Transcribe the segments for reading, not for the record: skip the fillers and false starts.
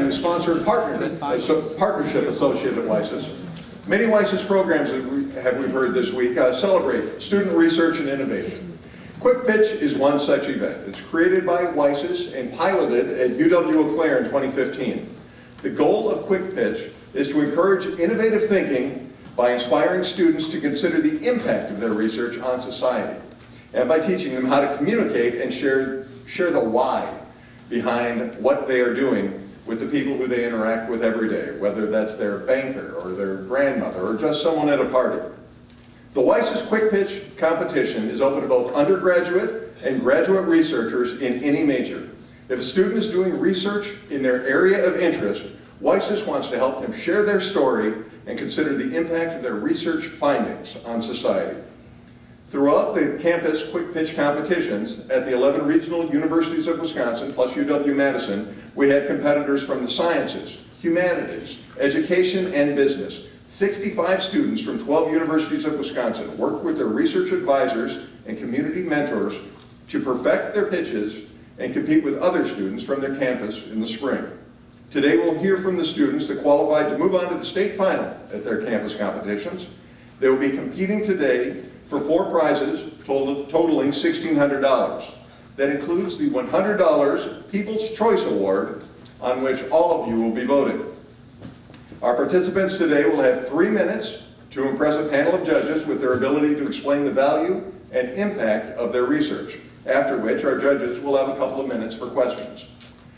I'm the sponsored partnership associate at WiSys. Many WiSys programs that we've heard this week celebrate student research and innovation. Quick Pitch is one such event. It's created by WiSys and piloted at UW-Eau Claire in 2015. The goal of Quick Pitch is to encourage innovative thinking by inspiring students to consider the impact of their research on society, and by teaching them how to communicate and share the why behind what they are doing with the people who they interact with every day, whether that's their banker or their grandmother or just someone at a party. The WiSys Quick Pitch competition is open to both undergraduate and graduate researchers in any major. If a student is doing research in their area of interest, WiSys wants to help them share their story and consider the impact of their research findings on society. Throughout the campus Quick Pitch competitions at the 11 regional universities of Wisconsin, plus UW-Madison, we had competitors from the sciences, humanities, education, and business. 65 students from 12 universities of Wisconsin worked with their research advisors and community mentors to perfect their pitches and compete with other students from their campus in the spring. Today we'll hear from the students that qualified to move on to the state final at their campus competitions. They will be competing today for 4 prizes totaling $1,600. That includes the $100 People's Choice Award, on which all of you will be voting. Our participants today will have 3 minutes to impress a panel of judges with their ability to explain the value and impact of their research, after which our judges will have a couple of minutes for questions.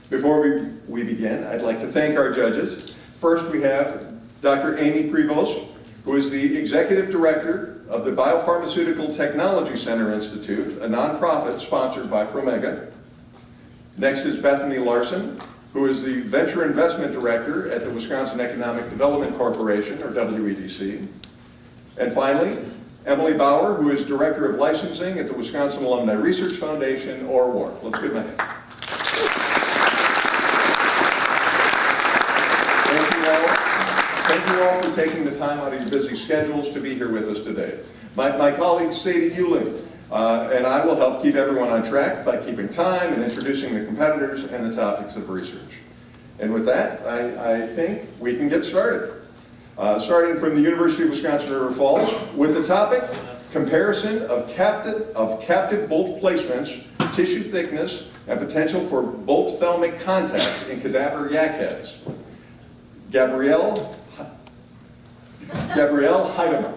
Before we begin, I'd like to thank our judges. First, we have Dr. Amy Prevost, who is the Executive Director of the Biopharmaceutical Technology Center Institute, a nonprofit sponsored by Promega. Next is Bethany Larson, who is the Venture Investment Director at the Wisconsin Economic Development Corporation, or WEDC. And finally, Emily Bauer, who is Director of Licensing at the Wisconsin Alumni Research Foundation, or WARF. Let's give them a hand. Thank you all for taking the time out of your busy schedules to be here with us today. My colleague Sadie Euling and I will help keep everyone on track by keeping time and introducing the competitors and the topics of research. And with that, I think we can get started. Starting from the University of Wisconsin River Falls with the topic, comparison of captive bolt placements, tissue thickness, and potential for bolt thalamic contact in cadaver yak heads. Gabrielle Heidemann.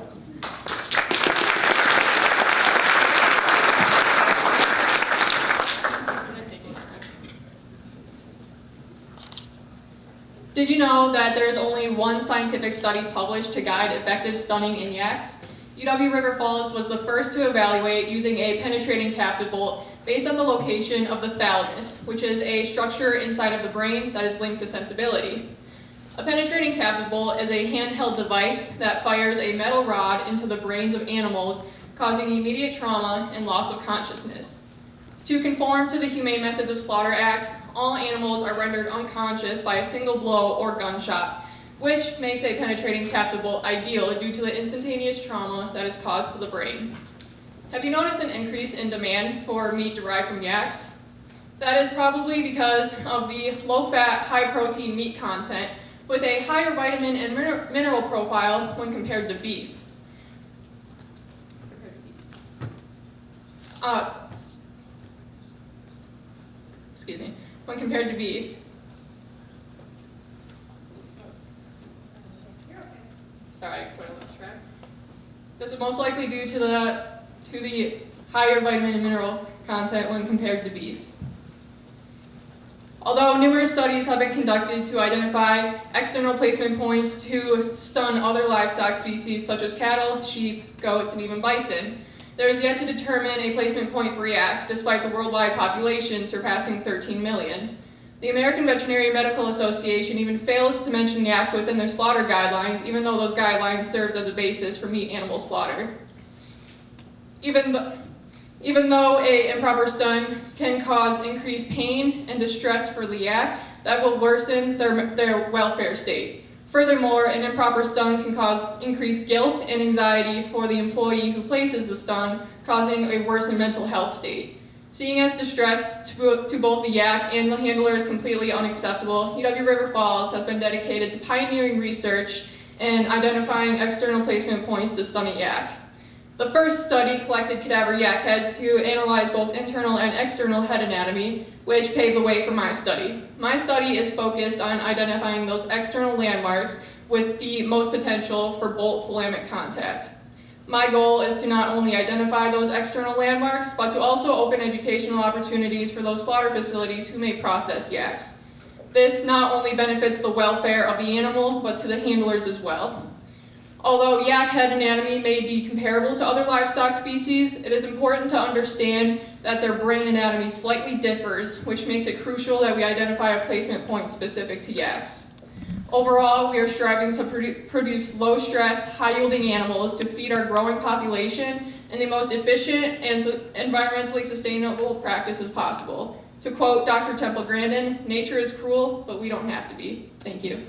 Did you know that there is only one scientific study published to guide effective stunning in yaks? UW River Falls was the first to evaluate using a penetrating captive bolt based on the location of the thalamus, which is a structure inside of the brain that is linked to sensibility. A penetrating captive bolt is a handheld device that fires a metal rod into the brains of animals, causing immediate trauma and loss of consciousness. To conform to the Humane Methods of Slaughter Act, all animals are rendered unconscious by a single blow or gunshot, which makes a penetrating captive bolt ideal due to the instantaneous trauma that is caused to the brain. Have you noticed an increase in demand for meat derived from yaks? That is probably because of the low-fat, high-protein meat content with a higher vitamin and mineral profile when compared to beef. When compared to beef. Sorry, I put it on track. This is most likely due to the higher vitamin and mineral content when compared to beef. Although numerous studies have been conducted to identify external placement points to stun other livestock species such as cattle, sheep, goats, and even bison, there is yet to determine a placement point for yaks, despite the worldwide population surpassing 13 million. The American Veterinary Medical Association even fails to mention yaks within their slaughter guidelines, even though those guidelines served as a basis for meat animal slaughter. Even though an improper stun can cause increased pain and distress for the yak, that will worsen their welfare state. Furthermore, an improper stun can cause increased guilt and anxiety for the employee who places the stun, causing a worsened mental health state. Seeing as distress to both the yak and the handler is completely unacceptable, UW River Falls has been dedicated to pioneering research and identifying external placement points to stun a yak. The first study collected cadaver yak heads to analyze both internal and external head anatomy, which paved the way for my study. My study is focused on identifying those external landmarks with the most potential for bolt-thalamic contact. My goal is to not only identify those external landmarks, but to also open educational opportunities for those slaughter facilities who may process yaks. This not only benefits the welfare of the animal, but to the handlers as well. Although yak head anatomy may be comparable to other livestock species, it is important to understand that their brain anatomy slightly differs, which makes it crucial that we identify a placement point specific to yaks. Overall, we are striving to produce low-stress, high-yielding animals to feed our growing population in the most efficient and environmentally sustainable practices possible. To quote Dr. Temple Grandin, "Nature is cruel, but we don't have to be." Thank you.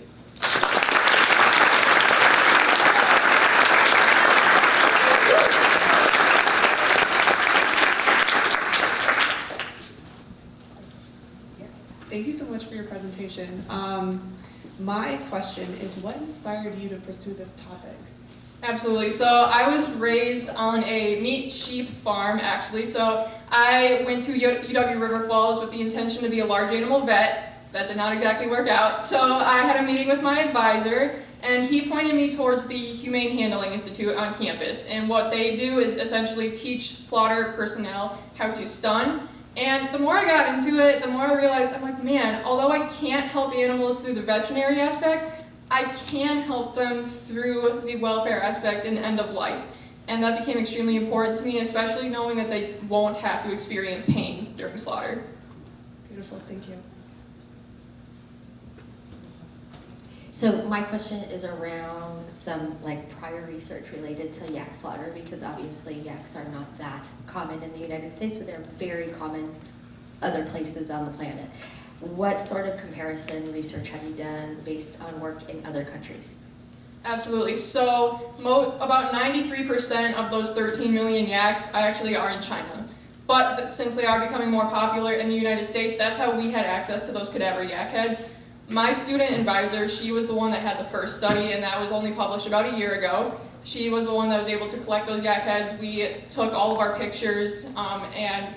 Thank you so much for your presentation. My question is, what inspired you to pursue this topic? Absolutely. So I was raised on a meat sheep farm, actually. So I went to UW River Falls with the intention to be a large animal vet. That did not exactly work out. So I had a meeting with my advisor, and he pointed me towards the Humane Handling Institute on campus. And what they do is essentially teach slaughter personnel how to stun. And the more I got into it, the more I realized, I'm like, man, although I can't help animals through the veterinary aspect, I can help them through the welfare aspect and end of life. And that became extremely important to me, especially knowing that they won't have to experience pain during slaughter. Beautiful, thank you. So my question is around some prior research related to yak slaughter, because obviously yaks are not that common in the United States, but they're very common other places on the planet. What sort of comparison research have you done based on work in other countries? Absolutely. So about 93% of those 13 million yaks actually are in China. But since they are becoming more popular in the United States, that's how we had access to those cadaver yak heads. My student advisor, she was the one that had the first study, and that was only published about a year ago. She was the one that was able to collect those yak heads. We took all of our pictures, and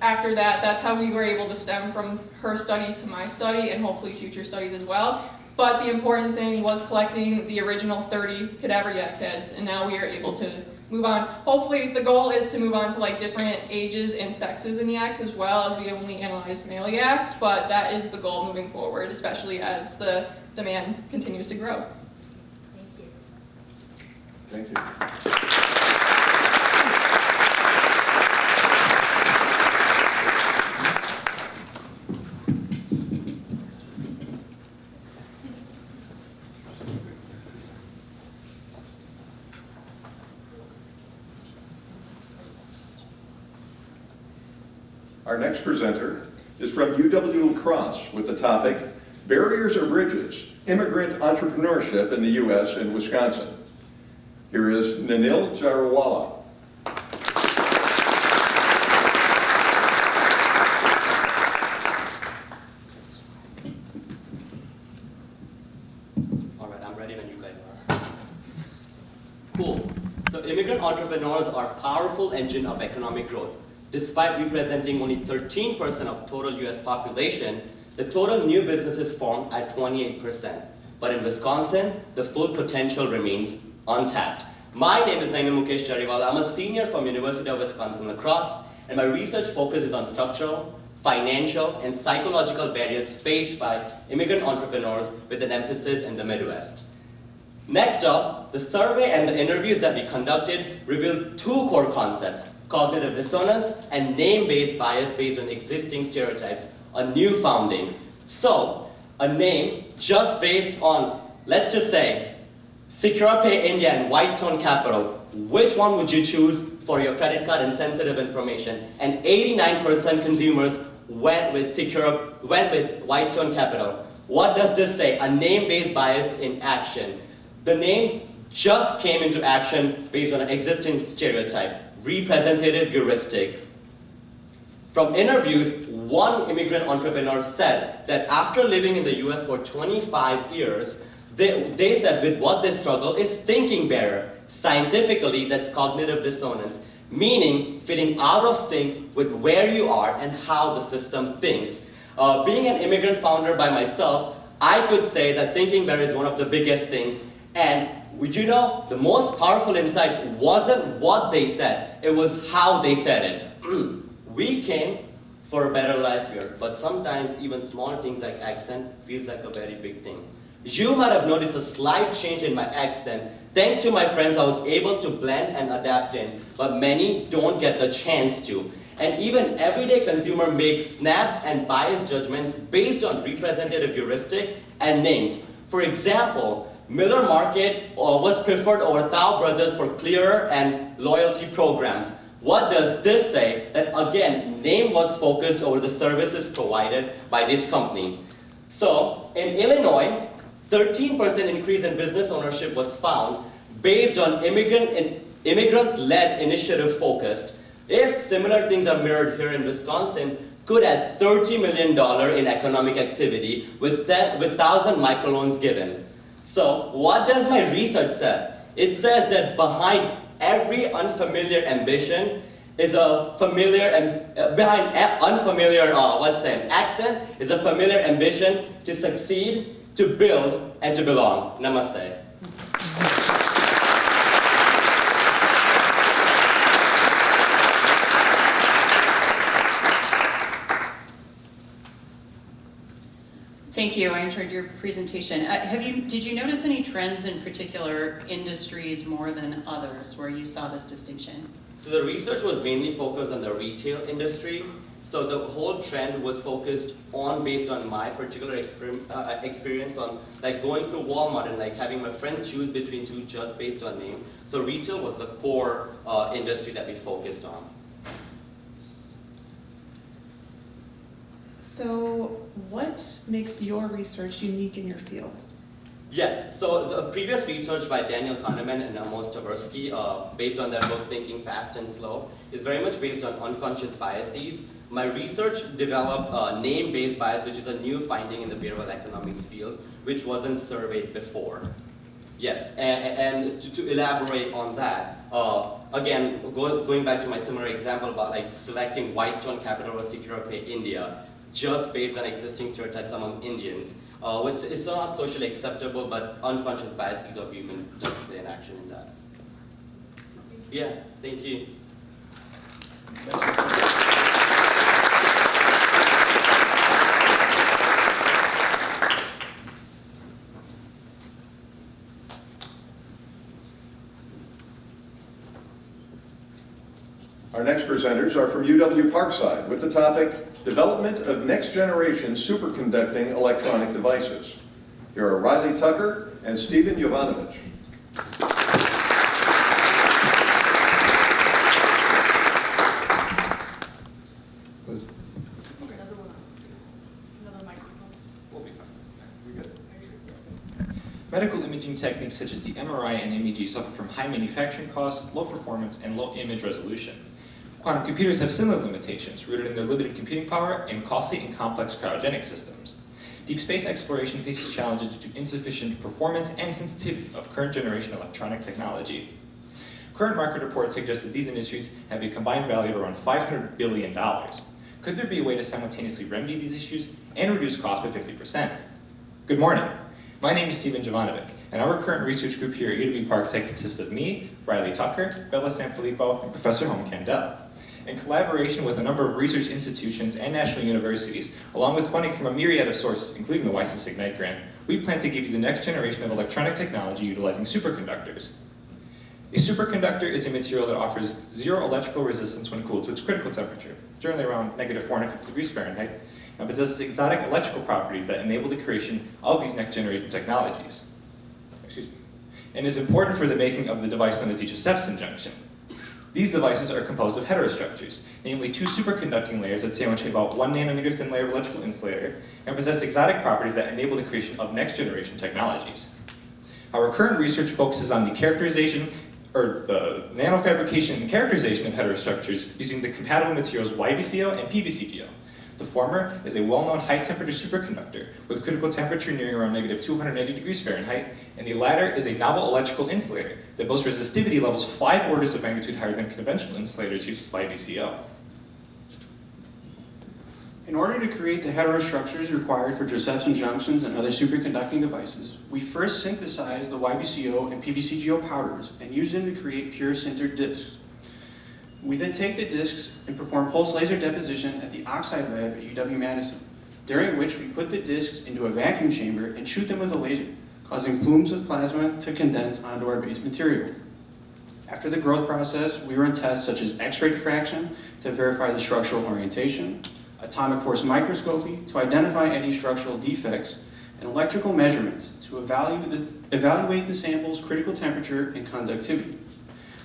after that, that's how we were able to stem from her study to my study, and hopefully future studies as well. But the important thing was collecting the original 30 cadaver yak heads, and now we are able to move on. Hopefully, the goal is to move on to different ages and sexes in yaks as well, as we only analyze male yaks, but that is the goal moving forward, especially as the demand continues to grow. Thank you. Thank you. Our next presenter is from UW La Crosse with the topic, Barriers or Bridges, Immigrant Entrepreneurship in the U.S. and Wisconsin. Here is Nanil Jarawala. All right, I'm ready when you guys are. Cool. So immigrant entrepreneurs are a powerful engine of economic growth. Despite representing only 13% of total US population, the total new businesses formed at 28%. But in Wisconsin, the full potential remains untapped. My name is Naina Mukesh Jariwala. I'm a senior from University of Wisconsin-La Crosse, and my research focuses on structural, financial, and psychological barriers faced by immigrant entrepreneurs with an emphasis in the Midwest. Next up, the survey and the interviews that we conducted revealed two core concepts: cognitive dissonance and name-based bias based on existing stereotypes, a new founding. So, a name just based on, let's just say, Secure Pay India and Whitestone Capital, which one would you choose for your credit card and sensitive information? And 89% consumers went with Whitestone Capital. What does this say? A name-based bias in action. The name just came into action based on an existing stereotype, representative heuristic. From interviews, one immigrant entrepreneur said that after living in the US for 25 years, they said with what they struggle is thinking better. Scientifically, that's cognitive dissonance, meaning feeling out of sync with where you are and how the system thinks. Being an immigrant founder by myself, I could say that thinking better is one of the biggest things. And would you know, the most powerful insight wasn't what they said, it was how they said it. We came for a better life here, but sometimes even small things like accent feels like a very big thing. You might have noticed a slight change in my accent. Thanks to my friends, I was able to blend and adapt in, but many don't get the chance to. And even everyday consumer makes snap and biased judgments based on representative heuristic and names. For example, Miller Market was preferred over Tao Brothers for clearer and loyalty programs. What does this say? That again, name was focused over the services provided by this company. So, in Illinois, 13% increase in business ownership was found based on immigrant-led initiative focused. If similar things are mirrored here in Wisconsin, could add $30 million in economic activity with 1,000 microloans given. So what does my research say? It says that behind every unfamiliar ambition is a familiar, behind unfamiliar accent is a familiar ambition to succeed, to build, and to belong. Namaste. Thank you. I enjoyed your presentation. Did you notice any trends in particular industries more than others where you saw this distinction? So the research was mainly focused on the retail industry. So the whole trend was focused on, based on my particular experience on like going through Walmart and like having my friends choose between two just based on name. So retail was the core industry that we focused on. So what makes your research unique in your field? Yes, so a previous research by Daniel Kahneman and Amos Tversky, based on their book Thinking Fast and Slow, is very much based on unconscious biases. My research developed name-based bias, which is a new finding in the behavioral economics field, which wasn't surveyed before. Yes, and to elaborate on that, again, going back to my similar example about like selecting Whitestone Capital or SecurePay India, just based on existing stereotypes among Indians. Which is not socially acceptable, but unconscious biases of human does play an action in that. Yeah, thank you. Our next presenters are from UW Parkside with the topic, Development of Next Generation Superconducting Electronic Devices. Here are Riley Tucker and Stephen Jovanovic. Medical imaging techniques such as the MRI and MEG suffer from high manufacturing costs, low performance, and low image resolution. Quantum computers have similar limitations, rooted in their limited computing power and costly and complex cryogenic systems. Deep space exploration faces challenges due to insufficient performance and sensitivity of current generation electronic technology. Current market reports suggest that these industries have a combined value of around $500 billion. Could there be a way to simultaneously remedy these issues and reduce costs by 50%? Good morning. My name is Stephen Jovanovic, and our current research group here at UW Parkside consists of me, Riley Tucker, Bella Sanfilippo, and Professor Home Candell. In collaboration with a number of research institutions and national universities, along with funding from a myriad of sources, including the WiSys Ignite grant, we plan to give you the next generation of electronic technology utilizing superconductors. A superconductor is a material that offers zero electrical resistance when cooled to its critical temperature, generally around -450 degrees Fahrenheit, and possesses exotic electrical properties that enable the creation of these next generation technologies. And is important for the making of the device known as each Josephson junction. These devices are composed of heterostructures, namely two superconducting layers that sandwich about 1 nanometer thin layer of electrical insulator and possess exotic properties that enable the creation of next generation technologies. Our current research focuses on the characterization nanofabrication and characterization of heterostructures using the compatible materials YBCO and PBCGO. The former is a well-known high-temperature superconductor with critical temperature nearing around -280 °F, and the latter is a novel electrical insulator that boasts resistivity levels 5 orders of magnitude higher than conventional insulators used with YBCO. In order to create the heterostructures required for Josephson junctions and other superconducting devices, we first synthesize the YBCO and PBCGO powders and use them to create pure sintered discs. We then take the discs and perform pulse laser deposition at the oxide lab at UW-Madison, during which we put the discs into a vacuum chamber and shoot them with a laser, causing plumes of plasma to condense onto our base material. After the growth process, we run tests such as X-ray diffraction to verify the structural orientation, atomic force microscopy to identify any structural defects, and electrical measurements to evaluate the sample's critical temperature and conductivity.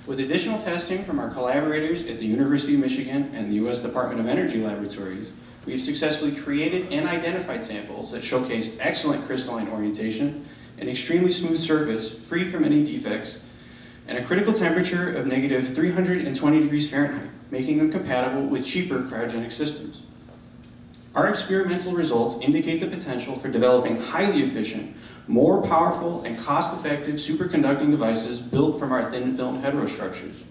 With additional testing from our collaborators at the University of Michigan and the U.S. Department of Energy laboratories, we have successfully created and identified samples that showcase excellent crystalline orientation, an extremely smooth surface free from any defects, and a critical temperature of -320 °F, making them compatible with cheaper cryogenic systems. Our experimental results indicate the potential for developing highly efficient, more powerful, and cost-effective superconducting devices built from our thin-film heterostructures.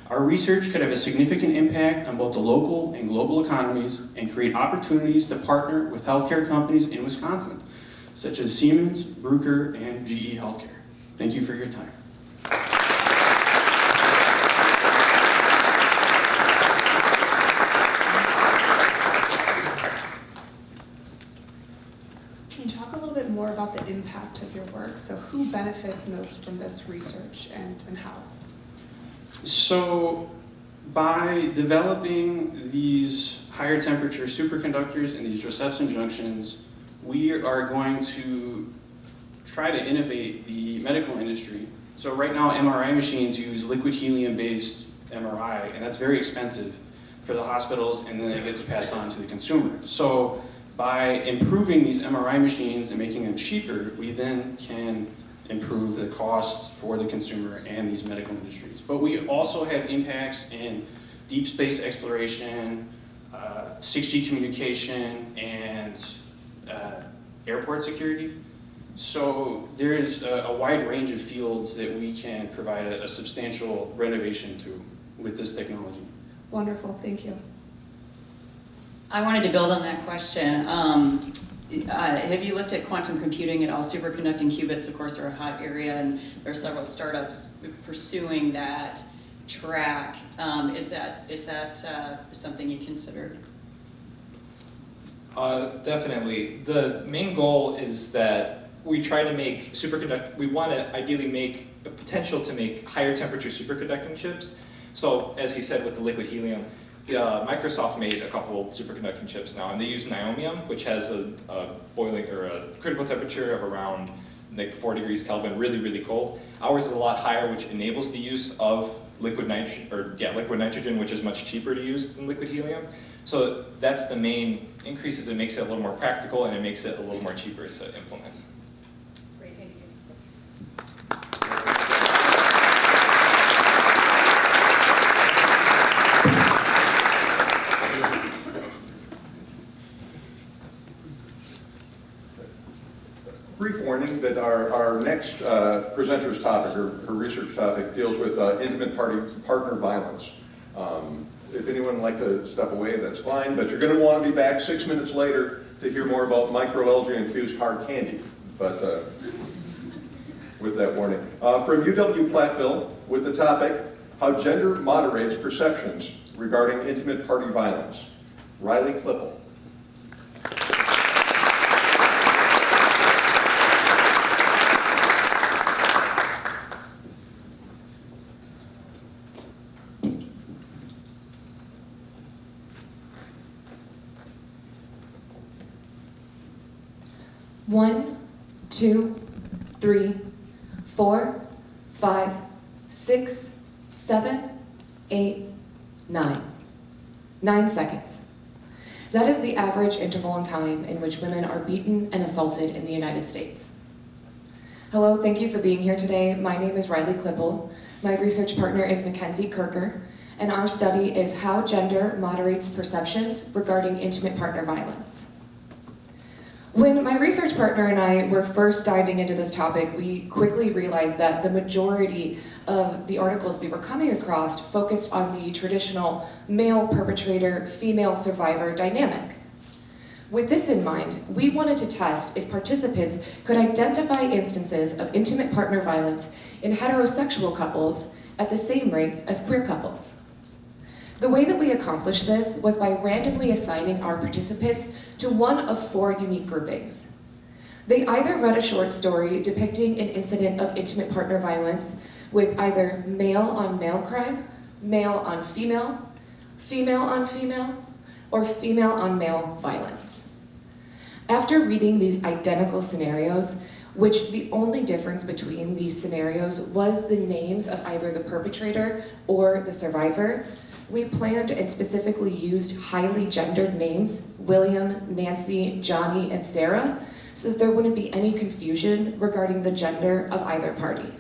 Our research could have a significant impact on both the local and global economies and create opportunities to partner with healthcare companies in Wisconsin, such as Siemens, Bruker, and GE Healthcare. Thank you for your time. Can you talk a little bit more about the impact of your work? So who benefits most from this research and how? So by developing these higher temperature superconductors and these Josephson junctions, we are going to try to innovate the medical industry. So right now MRI machines use liquid helium-based MRI, and that's very expensive for the hospitals, and then it gets passed on to the consumer. So by improving these MRI machines and making them cheaper, we then can improve the costs for the consumer and these medical industries. But we also have impacts in deep space exploration, 6G communication, and airport security. So there is a wide range of fields that we can provide a substantial renovation to with this technology. Wonderful, thank you. I wanted to build on that question. Have you looked at quantum computing at all? Superconducting qubits, of course, are a hot area, and there are several startups pursuing that track. Is that something you considered? Definitely. The main goal is that we try to make we want to ideally make a potential to make higher temperature superconducting chips. So as he said with the liquid helium, Microsoft made a couple superconducting chips now, and they use niobium, which has a boiling or a critical temperature of around like 4 degrees Kelvin, really, really cold. Ours is a lot higher, which enables the use of liquid nitrogen, which is much cheaper to use than liquid helium. So that's the main increases. It makes it a little more practical, and it makes it a little more cheaper to implement. Great, thank you. Brief warning that our next presenter's topic, or her research topic, deals with intimate partner violence. If anyone would like to step away, that's fine, but you're going to want to be back 6 minutes later to hear more about microalgae-infused hard candy. But with that warning. From UW-Platteville, with the topic, How Gender Moderates Perceptions Regarding Intimate Party Violence, Riley Klippel. One, 2, 3, 4, 5, 6, 7, 8, 9. 9 seconds. That is the average interval in time in which women are beaten and assaulted in the United States. Hello, thank you for being here today. My name is Riley Klippel. My research partner is Mackenzie Kirker, and our study is how gender moderates perceptions regarding intimate partner violence. When my research partner and I were first diving into this topic, we quickly realized that the majority of the articles we were coming across focused on the traditional male perpetrator, female survivor dynamic. With this in mind, we wanted to test if participants could identify instances of intimate partner violence in heterosexual couples at the same rate as queer couples. The way that we accomplished this was by randomly assigning our participants to one of 4 unique groupings. They either read a short story depicting an incident of intimate partner violence with either male on male crime, male on female, female on female, or female on male violence. After reading these identical scenarios, which the only difference between these scenarios was the names of either the perpetrator or the survivor, we planned and specifically used highly gendered names, William, Nancy, Johnny, and Sarah, so that there wouldn't be any confusion regarding the gender of either party.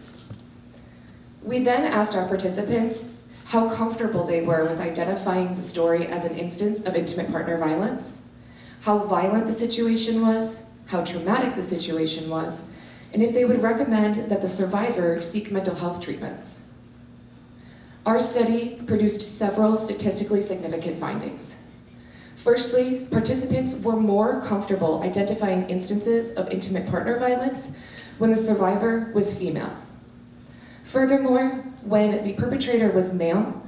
We then asked our participants how comfortable they were with identifying the story as an instance of intimate partner violence, how violent the situation was, how traumatic the situation was, and if they would recommend that the survivor seek mental health treatments. Our study produced several statistically significant findings. Firstly, participants were more comfortable identifying instances of intimate partner violence when the survivor was female. Furthermore, when the perpetrator was male,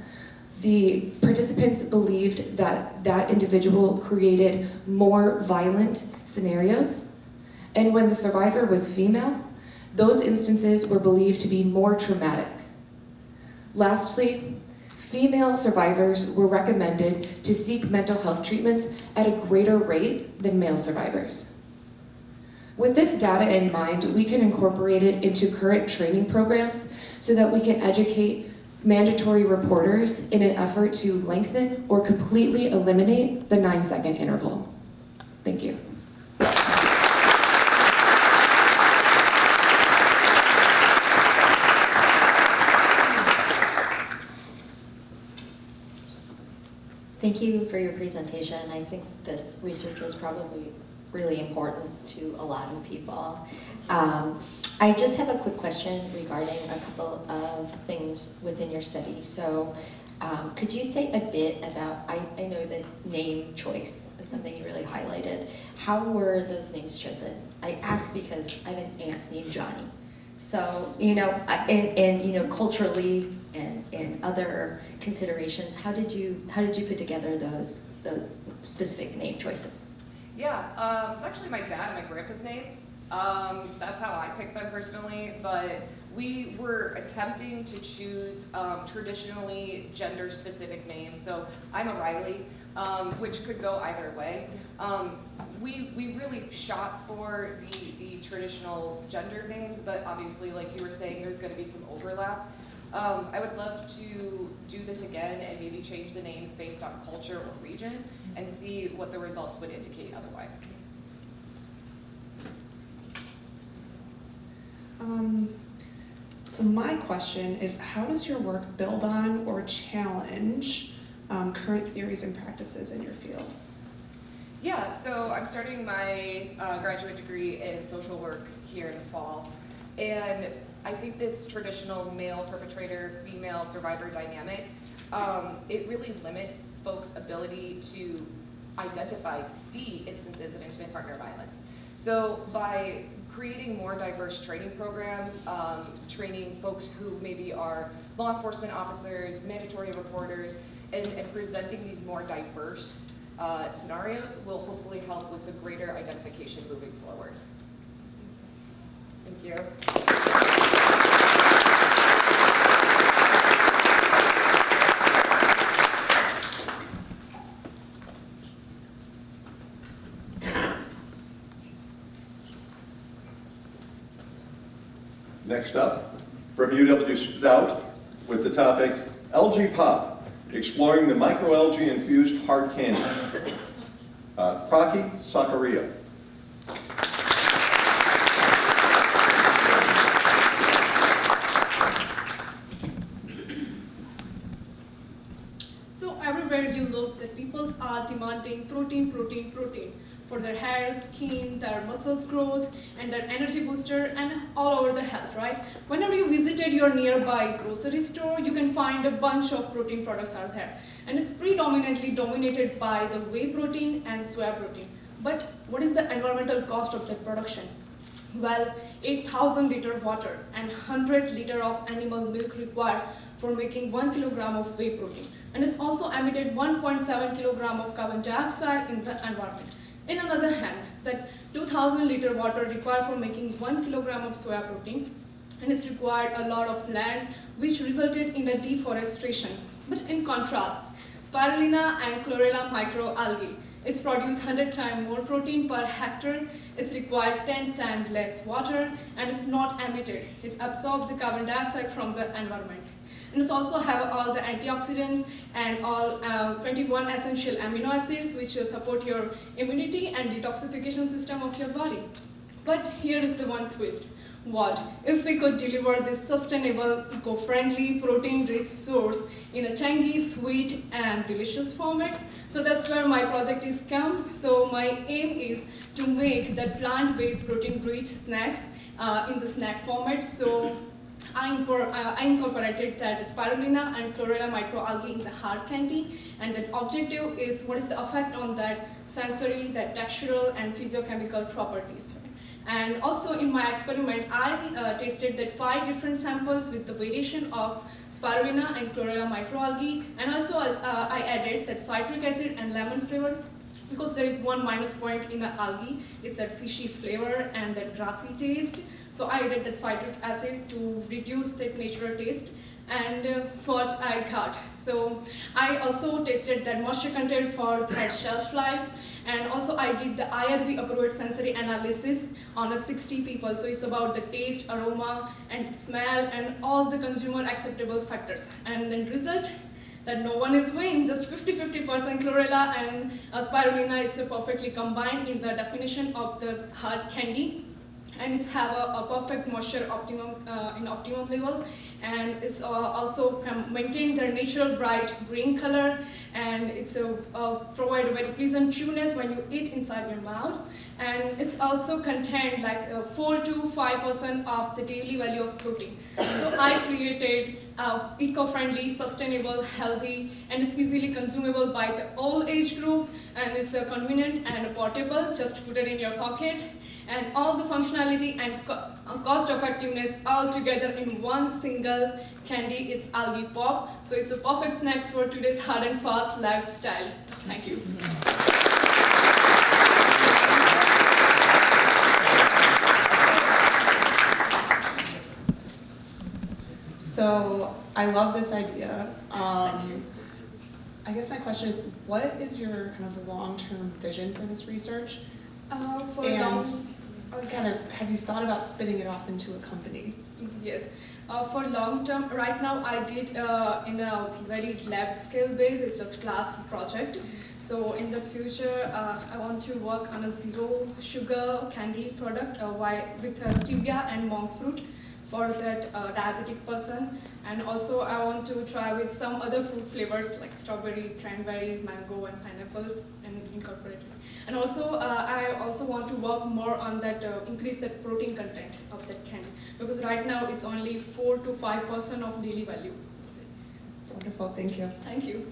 the participants believed that that individual created more violent scenarios, and when the survivor was female, those instances were believed to be more traumatic. Lastly, female survivors were recommended to seek mental health treatments at a greater rate than male survivors. With this data in mind, we can incorporate it into current training programs so that we can educate mandatory reporters in an effort to lengthen or completely eliminate the 9-second interval. Thank you. Thank you for your presentation. I think this research was probably really important to a lot of people. I just have a quick question regarding a couple of things within your study. So could you say a bit about, I know that name choice is something you really highlighted. How were those names chosen? I ask because I have an aunt named Johnny. So, and culturally and other considerations, how did you put together those specific name choices? Yeah, it's actually my dad and my grandpa's name. That's how I picked them personally, but we were attempting to choose traditionally gender-specific names. So I'm a Riley, which could go either way. We really shot for the traditional gender names, but obviously, like you were saying, there's going to be some overlap. I would love to do this again and maybe change the names based on culture or region and see what the results would indicate otherwise. So my question is, how does your work build on or challenge current theories and practices in your field? Yeah, so I'm starting my graduate degree in social work here in the fall, and I think this traditional male perpetrator, female survivor dynamic, it really limits folks' ability to identify, see instances of intimate partner violence. So by creating more diverse training programs, training folks who maybe are law enforcement officers, mandatory reporters, and presenting these more diverse scenarios will hopefully help with the greater identification moving forward. Thank you. Next up, from UW Stout, with the topic Algae Pop, exploring the microalgae-infused hard candy. Praki Sakaria. whey protein for their hair, skin, their muscles growth, and their energy booster, and all over the health, right? Whenever you visited your nearby grocery store, you can find a bunch of protein products out there. And it's predominantly dominated by the whey protein and soya protein. But what is the environmental cost of that production? Well, 8,000 liter of water and 100 liter of animal milk required for making 1 kilogram of whey protein. And it's also emitted 1.7 kilogram of carbon dioxide in the environment. In another hand, that 2,000 liter water required for making 1 kilogram of soya protein, and it's required a lot of land, which resulted in a deforestation. But in contrast, spirulina and chlorella microalgae, it's produced 100 times more protein per hectare, it's required 10 times less water, and it's not emitted. It's absorbed the carbon dioxide from the environment. And it's also have all the antioxidants and all 21 essential amino acids which support your immunity and detoxification system of your body. But here is the one twist. What if we could deliver this sustainable, eco-friendly, protein-rich source in a tangy, sweet, and delicious format? So that's where my project is come. So my aim is to make that plant-based protein-rich snacks in the snack format. So I incorporated that spirulina and chlorella microalgae in the hard candy, and that objective is what is the effect on that sensory, that textural, and physiochemical properties. And also in my experiment, I tasted that 5 different samples with the variation of spirulina and chlorella microalgae, and also I added that citric acid and lemon flavor, because there is one minus point in the algae. It's that fishy flavor and that grassy taste. So I added that citric acid to reduce that natural taste, and what I got. So I also tested that moisture content for that shelf life, and also I did the IRB approved sensory analysis on 60 people. So it's about the taste, aroma, and smell, and all the consumer acceptable factors. And then result, that no one is winning, just 50-50% chlorella and spirulina. It's perfectly combined in the definition of the hard candy. And it's have a perfect moisture optimum in optimum level, and it's also maintain their natural bright green color, and it's provide a very pleasant chewiness when you eat inside your mouth, and it's also contain like 4 to 5% of the daily value of protein. So I created eco-friendly, sustainable, healthy, and it's easily consumable by the all age group, and it's convenient and portable. Just put it in your pocket. And all the functionality and cost effectiveness all together in one single candy. It's algae pop. So it's a perfect snack for today's hard and fast lifestyle. Thank you. So I love this idea. I guess my question is, what is your kind of long-term vision for this research? Have you thought about spinning it off into a company? Yes. For long term, right now I did in a very lab scale base. It's just class project. So in the future, I want to work on a zero sugar candy product with stevia and monk fruit for that diabetic person. And also I want to try with some other fruit flavors like strawberry, cranberry, mango, and pineapples, and incorporate it. And also I also want to work more on that, increase that protein content of that candy, because right now it's only 4 to 5% of daily value. Wonderful, thank you. Thank you.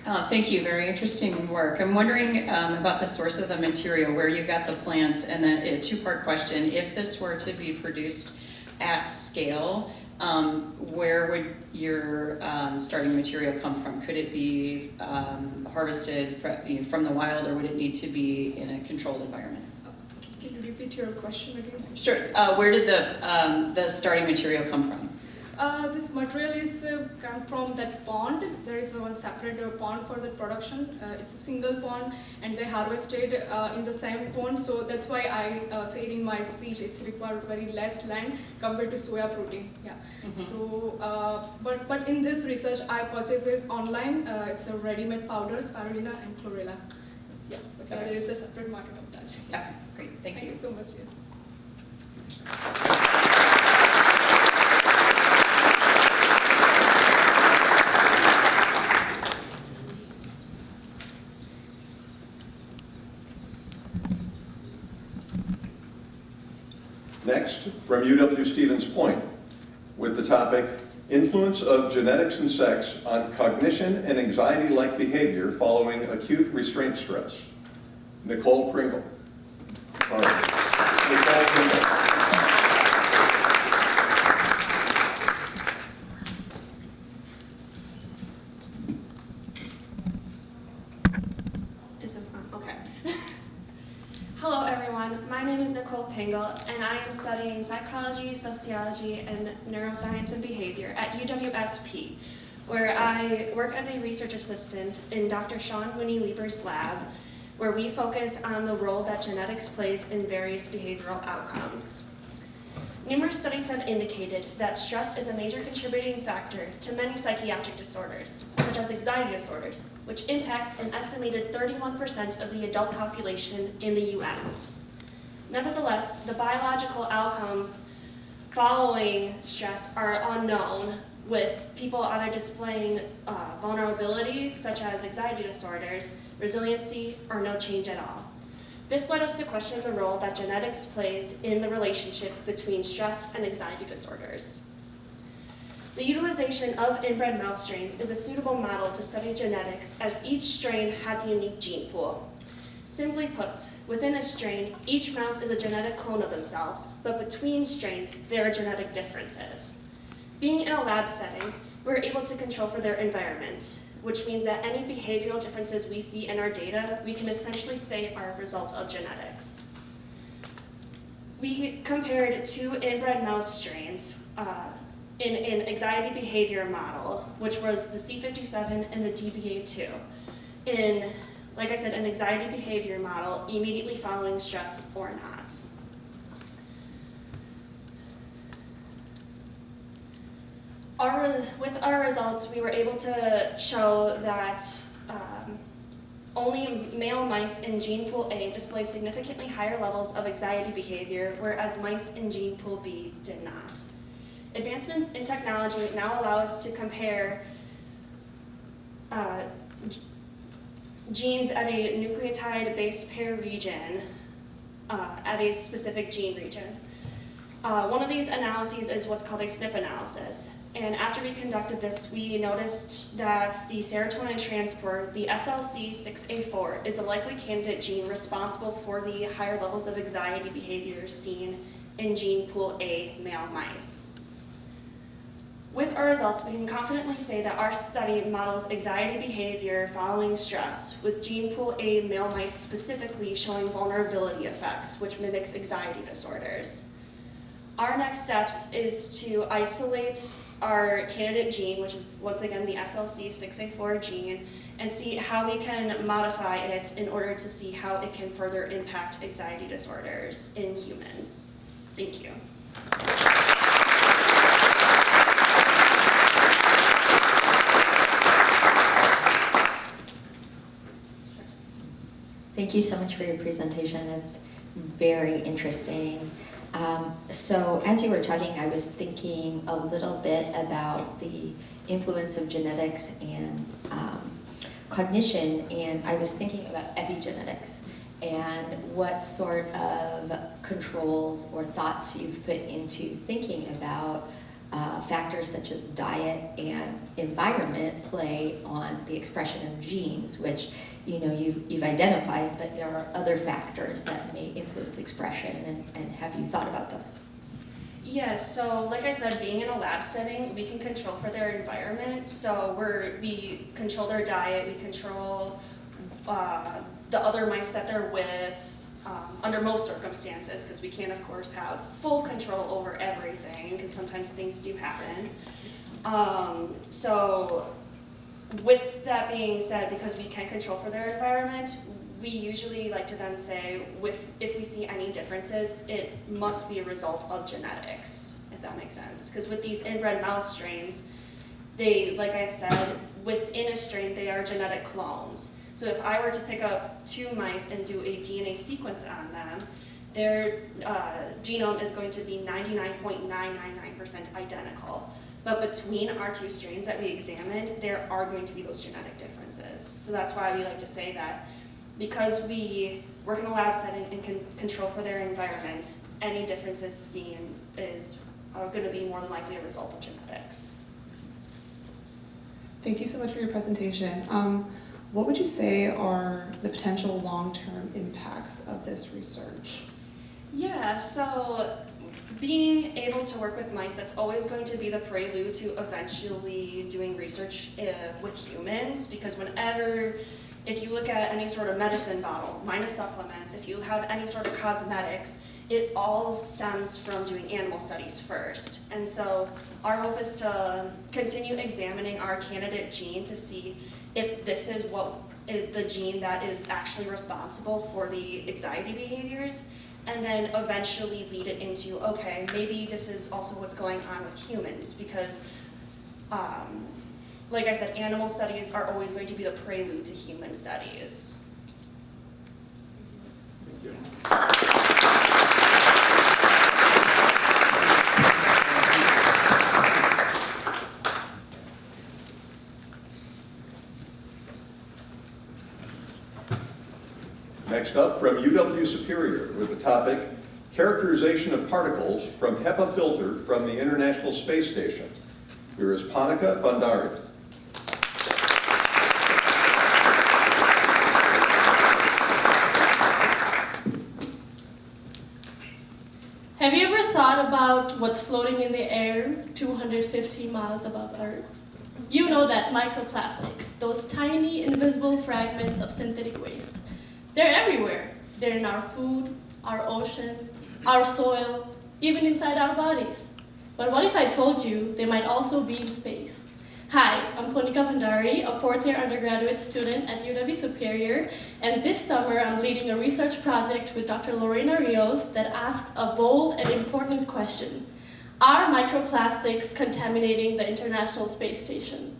Thank you, very interesting work. I'm wondering about the source of the material, where you got the plants, and then a 2-part question. If this were to be produced at scale, where would your starting material come from? Could it be harvested from the wild, or would it need to be in a controlled environment? Can you repeat your question again? Sure. Where did the starting material come from? This material is come from that pond. There is one separate pond for the production. It's a single pond, and they harvested in the same pond. So that's why I said in my speech it's required very less land compared to soya protein. Yeah. Mm-hmm. So, but in this research I purchased it online. It's a ready-made powder, spirulina and chlorella. Yeah. But there is a separate market of that. Okay, great. Thank you. Thank you so much. Yeah. next from UW-Stevens Point with the topic, Influence of Genetics and Sex on Cognition and Anxiety-like Behavior Following Acute Restraint Stress. Nicole Pringle. Nicole Pringle. Is this on? Okay. Hello everyone, my name is Nicole Pingle and I am studying psychology, sociology, and neuroscience and behavior at UWSP, where I work as a research assistant in Dr. Sean Winnie-Lieber's lab, where we focus on the role that genetics plays in various behavioral outcomes. Numerous studies have indicated that stress is a major contributing factor to many psychiatric disorders, such as anxiety disorders, which impacts an estimated 31% of the adult population in the US. Nevertheless, the biological outcomes following stress are unknown, with people either displaying vulnerability, such as anxiety disorders, resiliency, or no change at all. This led us to question the role that genetics plays in the relationship between stress and anxiety disorders. The utilization of inbred mouse strains is a suitable model to study genetics, as each strain has a unique gene pool. Simply put, within a strain, each mouse is a genetic clone of themselves, but between strains, there are genetic differences. Being in a lab setting, we're able to control for their environment, which means that any behavioral differences we see in our data, we can essentially say are a result of genetics. We compared two inbred mouse strains in an anxiety behavior model, which was the C57 and the DBA2, in, like I said, an anxiety behavior model immediately following stress or not. With our results, we were able to show that only male mice in gene pool A displayed significantly higher levels of anxiety behavior, whereas mice in gene pool B did not. Advancements in technology now allow us to compare genes at a nucleotide base pair region at a specific gene region. One of these analyses is what's called a SNP analysis. And after we conducted this, we noticed that the serotonin transport, the SLC6A4, is a likely candidate gene responsible for the higher levels of anxiety behavior seen in gene pool A male mice. With our results, we can confidently say that our study models anxiety behavior following stress, with gene pool A male mice specifically showing vulnerability effects, which mimics anxiety disorders. Our next steps is to isolate our candidate gene, which is once again the SLC6A4 gene, and see how we can modify it in order to see how it can further impact anxiety disorders in humans. Thank you. Thank you so much for your presentation. It's very interesting. So as you were talking, I was thinking a little bit about the influence of genetics and cognition, and I was thinking about epigenetics and what sort of controls or thoughts you've put into thinking about factors such as diet and environment play on the expression of genes, which you've identified, but there are other factors that may influence expression, and have you thought about those? Yes, so like I said, being in a lab setting, we can control for their environment. So we control their diet, we control the other mice that they're with, under most circumstances, because we can't, of course, have full control over everything, because sometimes things do happen. So with that being said, because we can control for their environment, we usually like to then say, if we see any differences, it must be a result of genetics, if that makes sense. Because with these inbred mouse strains, they, like I said, within a strain, they are genetic clones. So if I were to pick up two mice and do a DNA sequence on them, their genome is going to be 99.999% identical. But between our two strains that we examined, there are going to be those genetic differences. So that's why we like to say that because we work in a lab setting and can control for their environment, any differences seen are going to be more than likely a result of genetics. Thank you so much for your presentation. What would you say are the potential long-term impacts of this research? Yeah, so being able to work with mice, that's always going to be the prelude to eventually doing research with humans, because if you look at any sort of medicine bottle, minus supplements, if you have any sort of cosmetics, it all stems from doing animal studies first. And so our hope is to continue examining our candidate gene to see if this is the gene that is actually responsible for the anxiety behaviors, and then eventually lead it into, okay, maybe this is also what's going on with humans, because like I said, animal studies are always going to be the prelude to human studies. Next up, from UW Superior, with the topic, Characterization of Particles from HEPA Filter from the International Space Station. Here is Panika Bandari. Have you ever thought about what's floating in the air 250 miles above Earth? You know that microplastics, those tiny invisible fragments of synthetic waste, they're everywhere. They're in our food, our ocean, our soil, even inside our bodies. But what if I told you they might also be in space? Hi, I'm Panika Bandari, a fourth-year undergraduate student at UW Superior, and this summer I'm leading a research project with Dr. Lorena Rios that asks a bold and important question. Are microplastics contaminating the International Space Station?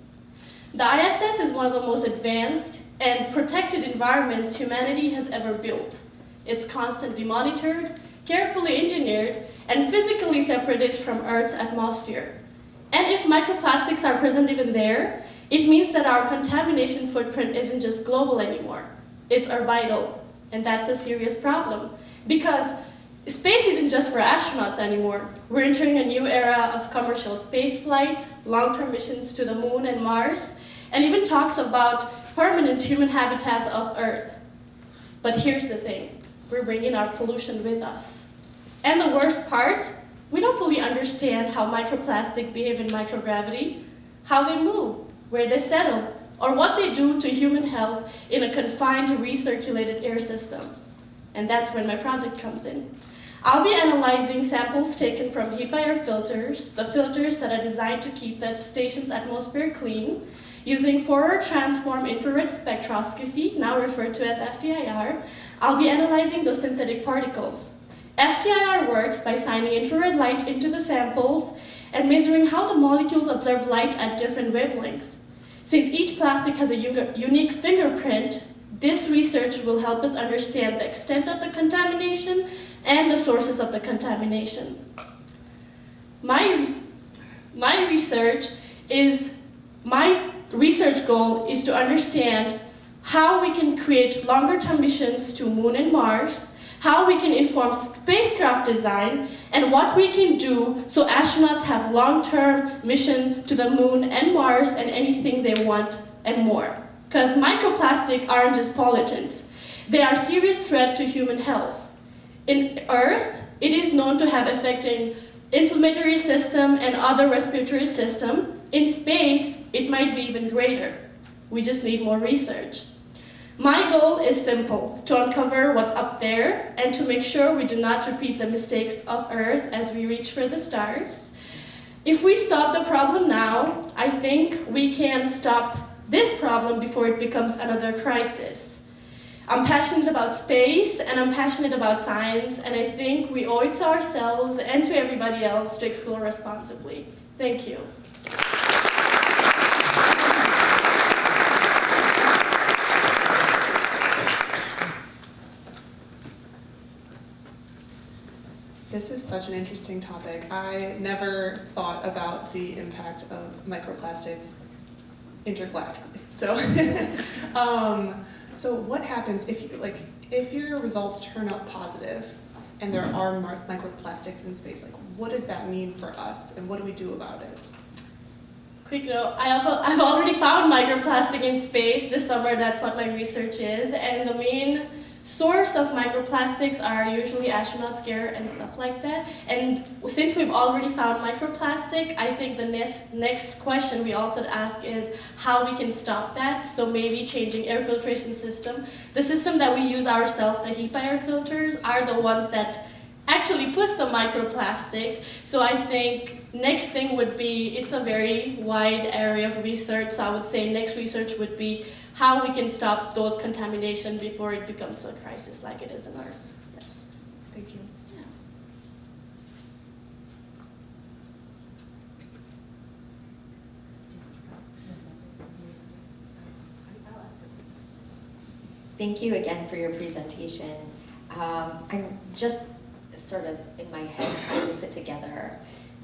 The ISS is one of the most advanced and protected environments humanity has ever built. It's constantly monitored, carefully engineered, and physically separated from Earth's atmosphere. And if microplastics are present even there, it means that our contamination footprint isn't just global anymore. It's orbital, and that's a serious problem, because space isn't just for astronauts anymore. We're entering a new era of commercial spaceflight, long-term missions to the moon and Mars, and even talks about permanent human habitats of Earth. But here's the thing, we're bringing our pollution with us. And the worst part, we don't fully understand how microplastics behave in microgravity, how they move, where they settle, or what they do to human health in a confined, recirculated air system. And that's when my project comes in. I'll be analyzing samples taken from HEPA air filters, the filters that are designed to keep the station's atmosphere clean, using Fourier transform infrared spectroscopy, now referred to as FTIR. I'll be analyzing those synthetic particles. FTIR works by shining infrared light into the samples and measuring how the molecules observe light at different wavelengths. Since each plastic has a unique fingerprint, this research will help us understand the extent of the contamination and the sources of the contamination. My research goal is to understand how we can create longer-term missions to Moon and Mars, how we can inform spacecraft design, and what we can do so astronauts have long-term mission to the Moon and Mars and anything they want and more. Because microplastics aren't just pollutants. They are a serious threat to human health. In Earth, it is known to have affecting inflammatory system and other respiratory system. In space, it might be even greater. We just need more research. My goal is simple, to uncover what's up there and to make sure we do not repeat the mistakes of Earth as we reach for the stars. If we stop the problem now, I think we can stop this problem before it becomes another crisis. I'm passionate about space and I'm passionate about science, and I think we owe it to ourselves and to everybody else to explore responsibly. Thank you. This is such an interesting topic. I never thought about the impact of microplastics intergalactically. So, so what happens if you, if your results turn up positive and there are microplastics in space, like what does that mean for us and what do we do about it? Quick note, I've already found microplastic in space this summer. That's what my research is, and the main source of microplastics are usually astronauts' gear and stuff like that. And since we've already found microplastic, I think the next question we also ask is how we can stop that. So maybe changing air filtration system. The system that we use ourselves, the HEPA air filters, are the ones that actually puts the microplastic. So I think next thing would be, it's a very wide area of research, so I would say next research would be how we can stop those contamination before it becomes a crisis like it is on Earth. Yes. Thank you. Yeah. Thank you again for your presentation. I'm just sort of in my head trying to put together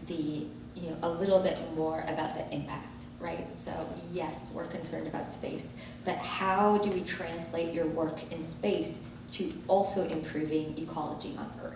a little bit more about the impact, right? So yes, we're concerned about space, but how do we translate your work in space to also improving ecology on Earth?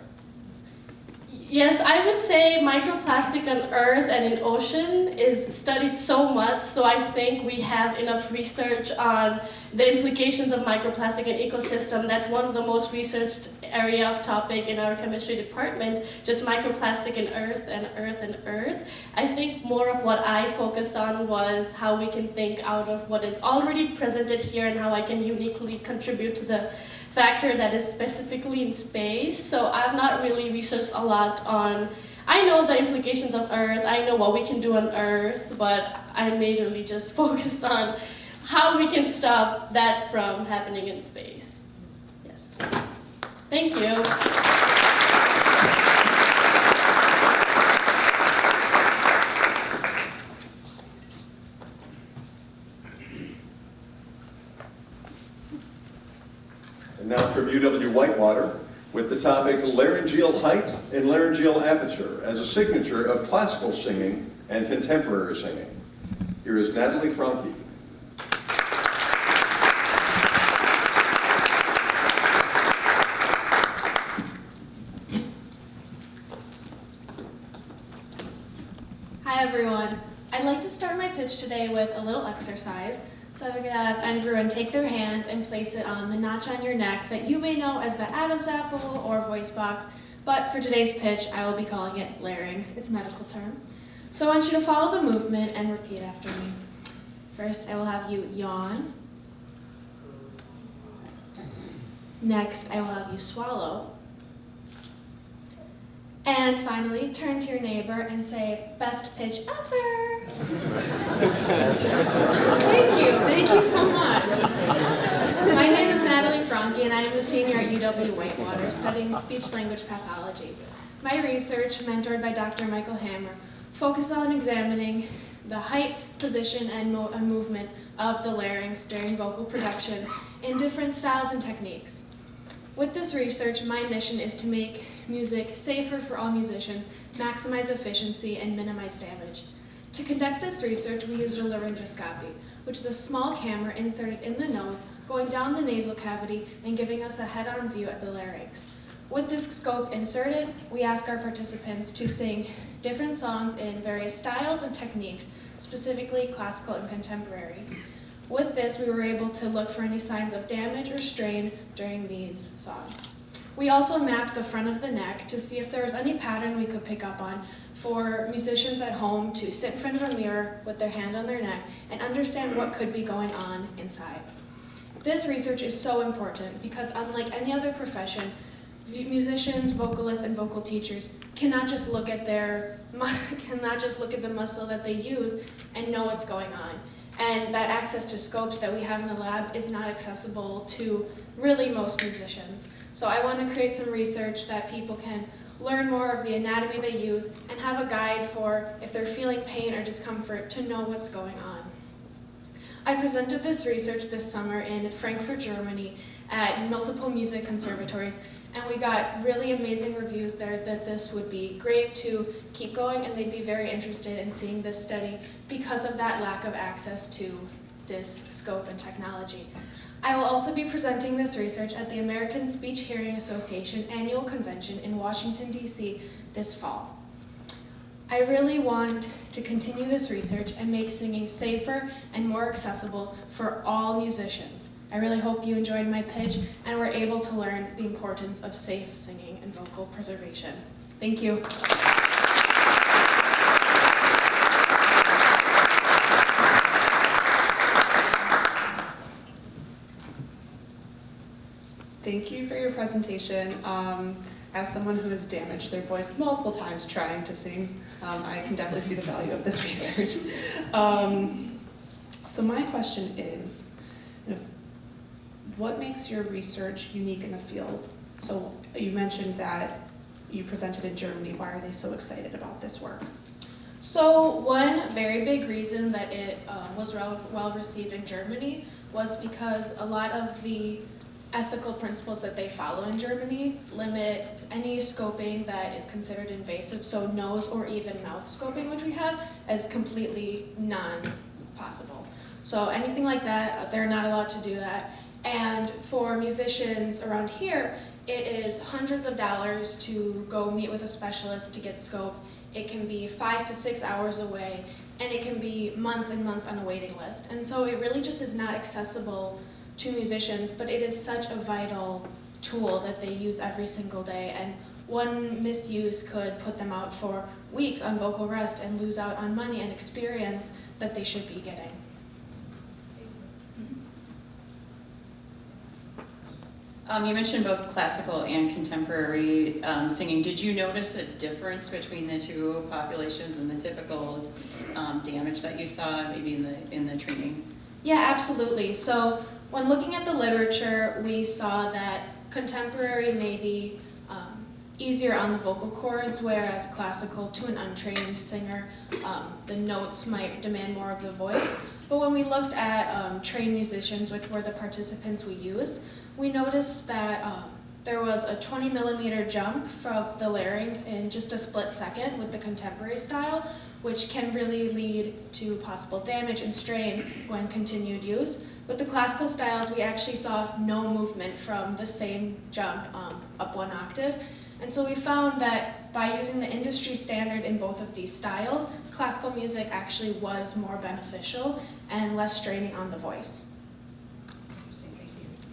Yes, I would say microplastic on Earth and in ocean is studied so much, so I think we have enough research on the implications of microplastic in ecosystem. That's one of the most researched area of topic in our chemistry department, just microplastic in Earth and Earth and Earth. I think more of what I focused on was how we can think out of what is already presented here and how I can uniquely contribute to the factor that is specifically in space. So I've not really researched a lot on, I know the implications of Earth, I know what we can do on Earth, but I majorly just focused on how we can stop that from happening in space. Yes. Thank you. And now from UW-Whitewater, with the topic laryngeal height and laryngeal aperture as a signature of classical singing and contemporary singing. Here is Natalie Franke. Hi everyone. I'd like to start my pitch today with a little exercise. So I'm going to have everyone take their hand and place it on the notch on your neck that you may know as the Adam's apple or voice box, but for today's pitch I will be calling it larynx. It's a medical term. So I want you to follow the movement and repeat after me. First I will have you yawn. Next I will have you swallow. And finally, turn to your neighbor and say, best pitch ever. Thank you so much. My name is Natalie Franke and I am a senior at UW-Whitewater studying speech-language pathology. My research, mentored by Dr. Michael Hammer, focuses on examining the height, position, and movement of the larynx during vocal production in different styles and techniques. With this research, my mission is to make music safer for all musicians, maximize efficiency, and minimize damage. To conduct this research, we used a laryngoscopy, which is a small camera inserted in the nose, going down the nasal cavity and giving us a head-on view at the larynx. With this scope inserted, we ask our participants to sing different songs in various styles and techniques, specifically classical and contemporary. With this, we were able to look for any signs of damage or strain during these songs. We also mapped the front of the neck to see if there was any pattern we could pick up on for musicians at home to sit in front of a mirror with their hand on their neck and understand what could be going on inside. This research is so important because unlike any other profession, musicians, vocalists, and vocal teachers cannot just look at the muscle that they use and know what's going on. And that access to scopes that we have in the lab is not accessible to really most musicians. So I want to create some research that people can learn more of the anatomy they use and have a guide for if they're feeling pain or discomfort to know what's going on. I presented this research this summer in Frankfurt, Germany at multiple music conservatories, and we got really amazing reviews there that this would be great to keep going and they'd be very interested in seeing this study because of that lack of access to this scope and technology. I will also be presenting this research at the American Speech Hearing Association annual convention in Washington, D.C. this fall. I really want to continue this research and make singing safer and more accessible for all musicians. I really hope you enjoyed my pitch and were able to learn the importance of safe singing and vocal preservation. Thank you. Thank you for your presentation. As someone who has damaged their voice multiple times trying to sing, I can definitely see the value of this research. So my question is, what makes your research unique in the field? So you mentioned that you presented in Germany. Why are they so excited about this work? So one very big reason that it was well received in Germany was because a lot of the ethical principles that they follow in Germany limit any scoping that is considered invasive, so nose or even mouth scoping, which we have, is completely non-possible. So anything like that, they're not allowed to do that. And for musicians around here, it is hundreds of dollars to go meet with a specialist to get scoped. It can be 5 to 6 hours away, and it can be months and months on a waiting list. And so it really just is not accessible to musicians, but it is such a vital tool that they use every single day, and one misuse could put them out for weeks on vocal rest and lose out on money and experience that they should be getting. You mentioned both classical and contemporary singing. Did you notice a difference between the two populations and the typical damage that you saw maybe in the training? Yeah, absolutely. So when looking at the literature, we saw that contemporary may be easier on the vocal cords, whereas classical, to an untrained singer, the notes might demand more of the voice. But when we looked at trained musicians, which were the participants we used, we noticed that there was a 20 millimeter jump from the larynx in just a split second with the contemporary style, which can really lead to possible damage and strain when continued use. With the classical styles, we actually saw no movement from the same jump up one octave. And so we found that by using the industry standard in both of these styles, classical music actually was more beneficial and less straining on the voice.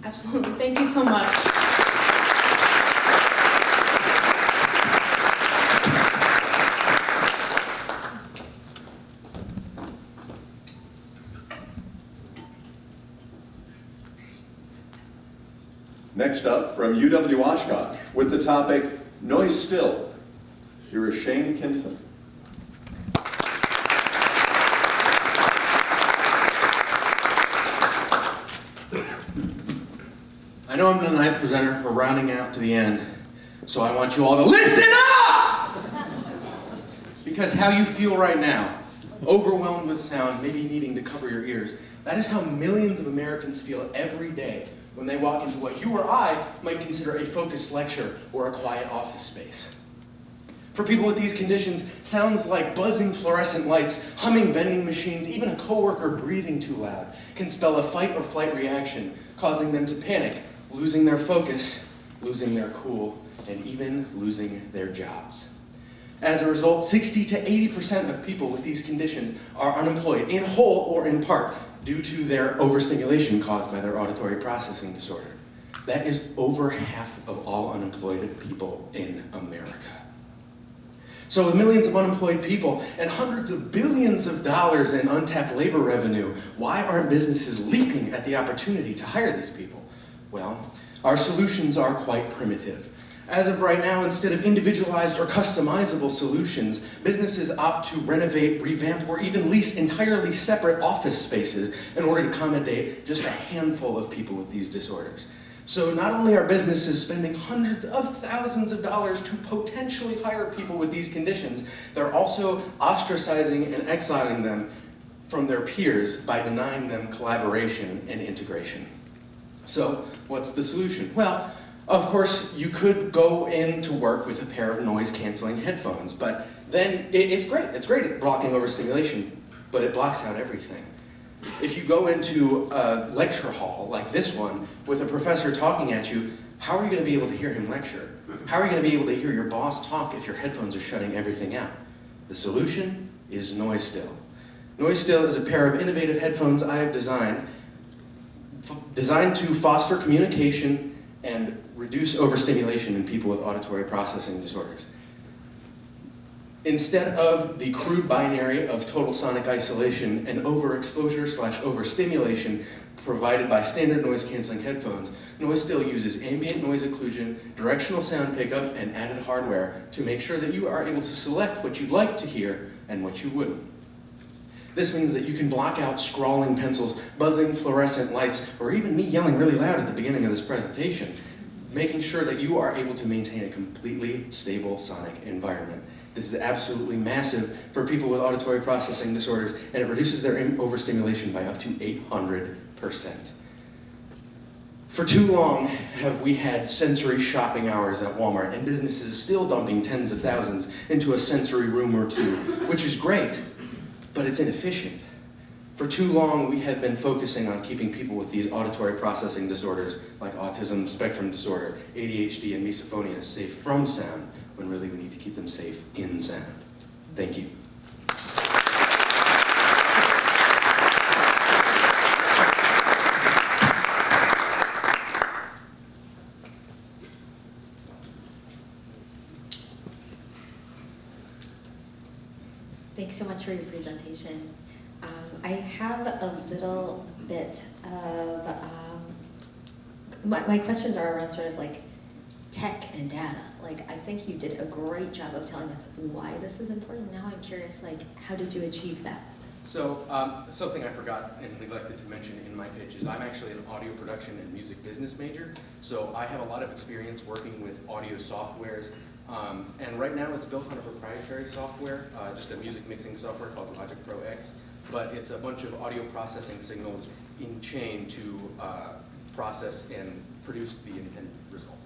Absolutely. Thank you so much. Next up, from UW Oshkosh, with the topic, Noise Still, here is Shane Kinson. I know I'm the ninth presenter, we're rounding out to the end, so I want you all to listen up! Because how you feel right now, overwhelmed with sound, maybe needing to cover your ears, that is how millions of Americans feel every day when they walk into what you or I might consider a focused lecture or a quiet office space. For people with these conditions, sounds like buzzing fluorescent lights, humming vending machines, even a coworker breathing too loud can spell a fight or flight reaction, causing them to panic, losing their focus, losing their cool, and even losing their jobs. As a result, 60 to 80% of people with these conditions are unemployed, in whole or in part, due to their overstimulation caused by their auditory processing disorder. That is over half of all unemployed people in America. So with millions of unemployed people and hundreds of billions of dollars in untapped labor revenue, why aren't businesses leaping at the opportunity to hire these people? Well, our solutions are quite primitive. As of right now, instead of individualized or customizable solutions, businesses opt to renovate, revamp, or even lease entirely separate office spaces in order to accommodate just a handful of people with these disorders. So not only are businesses spending hundreds of thousands of dollars to potentially hire people with these conditions, they're also ostracizing and exiling them from their peers by denying them collaboration and integration. So what's the solution? Well, of course, you could go into work with a pair of noise-canceling headphones, but then it's great at blocking overstimulation, but it blocks out everything. If you go into a lecture hall like this one with a professor talking at you, how are you going to be able to hear him lecture? How are you going to be able to hear your boss talk if your headphones are shutting everything out? The solution is NoiseStill. NoiseStill is a pair of innovative headphones I have designed to foster communication and reduce overstimulation in people with auditory processing disorders. Instead of the crude binary of total sonic isolation and overexposure/overstimulation provided by standard noise-canceling headphones, NoiseStill uses ambient noise occlusion, directional sound pickup, and added hardware to make sure that you are able to select what you'd like to hear and what you wouldn't. This means that you can block out scrawling pencils, buzzing fluorescent lights, or even me yelling really loud at the beginning of this presentation, making sure that you are able to maintain a completely stable sonic environment. This is absolutely massive for people with auditory processing disorders, and it reduces their overstimulation by up to 800%. For too long have we had sensory shopping hours at Walmart, and businesses still dumping tens of thousands into a sensory room or two, which is great, but it's inefficient. For too long, we have been focusing on keeping people with these auditory processing disorders, like autism spectrum disorder, ADHD, and misophonia, safe from sound, when really we need to keep them safe in sound. Thank you. Thanks so much for your presentation. I have a little bit of, my questions are around sort of like tech and data. Like, I think you did a great job of telling us why this is important. Now I'm curious, like, how did you achieve that? So, something I forgot and neglected to mention in my pitch is I'm actually an audio production and music business major. So I have a lot of experience working with audio softwares. And right now it's built on a proprietary software, just a music mixing software called Logic Pro X. But it's a bunch of audio processing signals in chain to process and produce the intended result.